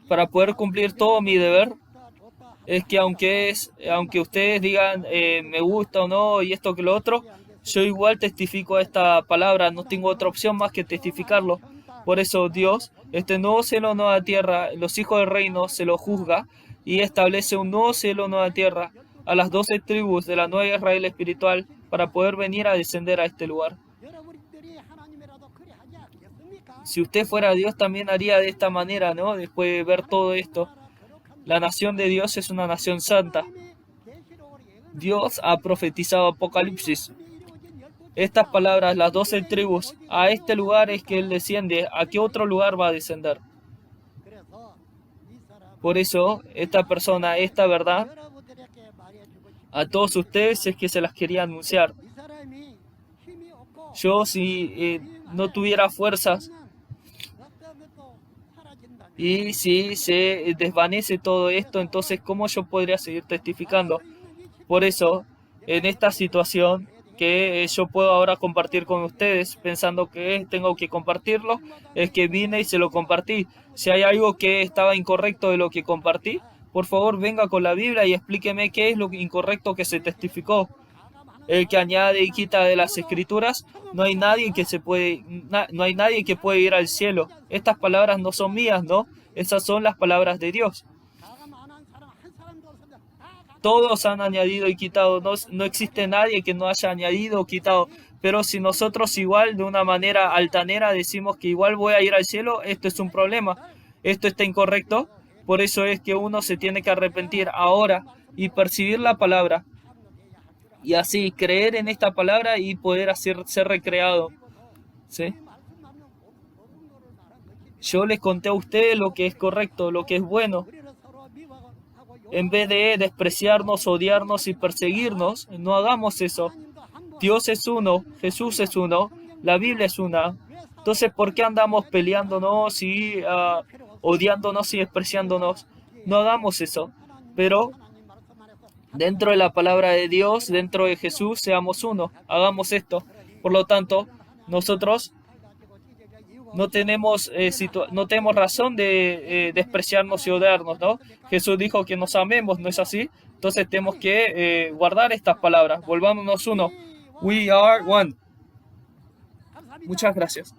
para poder cumplir todo mi deber, es que aunque ustedes digan me gusta o no y esto que lo otro, yo igual testifico esta palabra, no tengo otra opción más que testificarlo. Por eso Dios, este nuevo cielo, nueva tierra, los hijos del reino se lo juzga y establece un nuevo cielo, nueva tierra a las 12 tribus de la nueva Israel espiritual para poder venir a descender a este lugar. Si usted fuera Dios también haría de esta manera, ¿no? Después de ver todo esto. La nación de Dios es una nación santa. Dios ha profetizado Apocalipsis. Estas palabras, las 12 tribus, a este lugar es que Él desciende. ¿A qué otro lugar va a descender? Por eso, esta persona, esta verdad, a todos ustedes es que se las quería anunciar. Yo, si no tuviera fuerzas, y si se desvanece todo esto, entonces ¿cómo yo podría seguir testificando? Por eso, en esta situación que yo puedo ahora compartir con ustedes, pensando que tengo que compartirlo, es que vine y se lo compartí. Si hay algo que estaba incorrecto de lo que compartí, por favor venga con la Biblia y explíqueme qué es lo incorrecto que se testificó. El que añade y quita de las escrituras, no hay nadie que puede ir al cielo. Estas palabras no son mías, ¿no? Esas son las palabras de Dios. Todos han añadido y quitado, no existe nadie que no haya añadido o quitado. Pero si nosotros igual de una manera altanera decimos que igual voy a ir al cielo, esto es un problema. Esto está incorrecto. Por eso es que uno se tiene que arrepentir ahora y percibir la palabra. Y así creer en esta palabra y poder ser recreado. ¿Sí? Yo les conté a ustedes lo que es correcto, lo que es bueno. En vez de despreciarnos, odiarnos y perseguirnos, no hagamos eso. Dios es uno, Jesús es uno, la Biblia es una. Entonces, ¿por qué andamos peleándonos y odiándonos y despreciándonos? No hagamos eso. Pero dentro de la palabra de Dios, dentro de Jesús, seamos uno. Hagamos esto. Por lo tanto, nosotros no tenemos razón de despreciarnos y odiarnos, ¿no? Jesús dijo que nos amemos, ¿no es así? Entonces tenemos que guardar estas palabras. Volvámonos uno. We are one. Muchas gracias.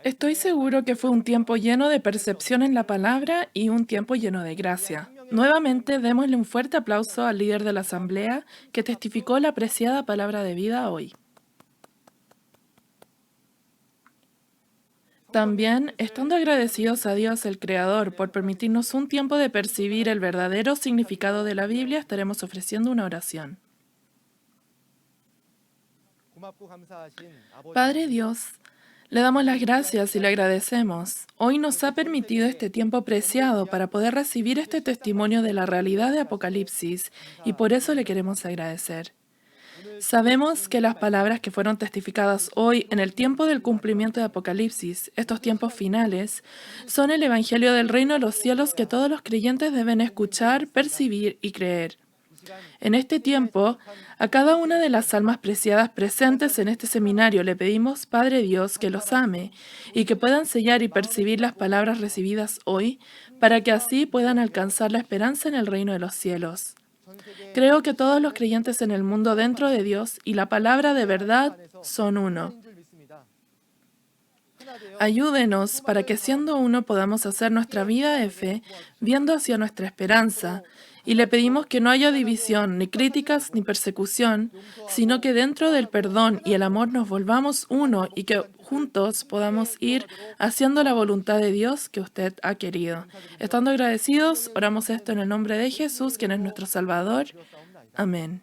Estoy seguro que fue un tiempo lleno de percepción en la palabra y un tiempo lleno de gracia. Nuevamente, démosle un fuerte aplauso al líder de la asamblea que testificó la apreciada palabra de vida hoy. También, estando agradecidos a Dios el Creador por permitirnos un tiempo de percibir el verdadero significado de la Biblia, estaremos ofreciendo una oración. Padre Dios, le damos las gracias y le agradecemos. Hoy nos ha permitido este tiempo preciado para poder recibir este testimonio de la realidad de Apocalipsis y por eso le queremos agradecer. Sabemos que las palabras que fueron testificadas hoy en el tiempo del cumplimiento de Apocalipsis, estos tiempos finales, son el Evangelio del Reino de los Cielos que todos los creyentes deben escuchar, percibir y creer. En este tiempo, a cada una de las almas preciadas presentes en este seminario le pedimos, Padre Dios, que los ame y que puedan sellar y percibir las palabras recibidas hoy para que así puedan alcanzar la esperanza en el reino de los cielos. Creo que todos los creyentes en el mundo dentro de Dios y la palabra de verdad son uno. Ayúdenos para que siendo uno podamos hacer nuestra vida de fe viendo hacia nuestra esperanza. Y le pedimos que no haya división, ni críticas, ni persecución, sino que dentro del perdón y el amor nos volvamos uno y que juntos podamos ir haciendo la voluntad de Dios que usted ha querido. Estando agradecidos, oramos esto en el nombre de Jesús, quien es nuestro Salvador. Amén.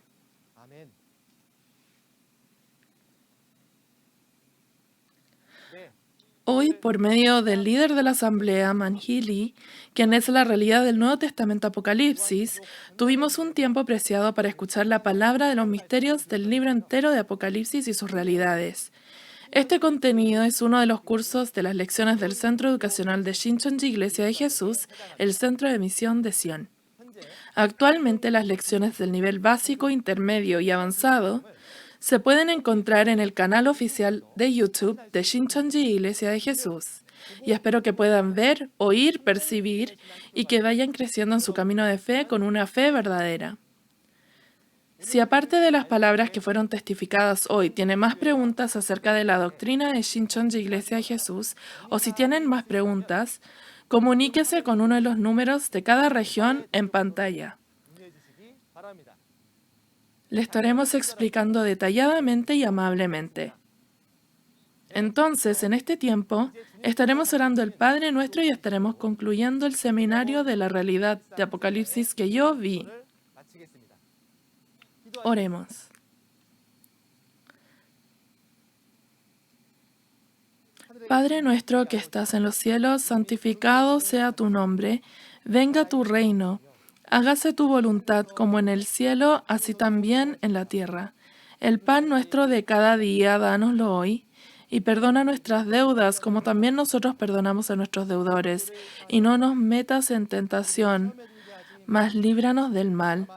Hoy, por medio del líder de la asamblea, Manhili, quien es la realidad del Nuevo Testamento Apocalipsis, tuvimos un tiempo preciado para escuchar la palabra de los misterios del libro entero de Apocalipsis y sus realidades. Este contenido es uno de los cursos de las lecciones del Centro Educacional de Shincheonji Iglesia de Jesús, el Centro de Misión de Sion. Actualmente, las lecciones del nivel básico, intermedio y avanzado se pueden encontrar en el canal oficial de YouTube de Shincheonji Iglesia de Jesús. Y espero que puedan ver, oír, percibir y que vayan creciendo en su camino de fe con una fe verdadera. Si aparte de las palabras que fueron testificadas hoy, tiene más preguntas acerca de la doctrina de Shincheonji Iglesia de Jesús, o si tienen más preguntas, comuníquese con uno de los números de cada región en pantalla. Le estaremos explicando detalladamente y amablemente. Entonces, en este tiempo, estaremos orando el Padre Nuestro y estaremos concluyendo el seminario de la realidad de Apocalipsis que yo vi. Oremos. Padre nuestro que estás en los cielos, santificado sea tu nombre, venga tu reino. Hágase tu voluntad como en el cielo, así también en la tierra. El pan nuestro de cada día, dánoslo hoy, y perdona nuestras deudas, como también nosotros perdonamos a nuestros deudores. Y no nos metas en tentación, mas líbranos del mal.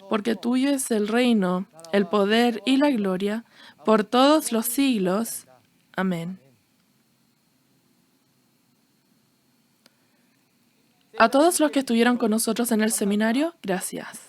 Porque tuyo es el reino, el poder y la gloria, por todos los siglos. Amén. A todos los que estuvieron con nosotros en el seminario, gracias.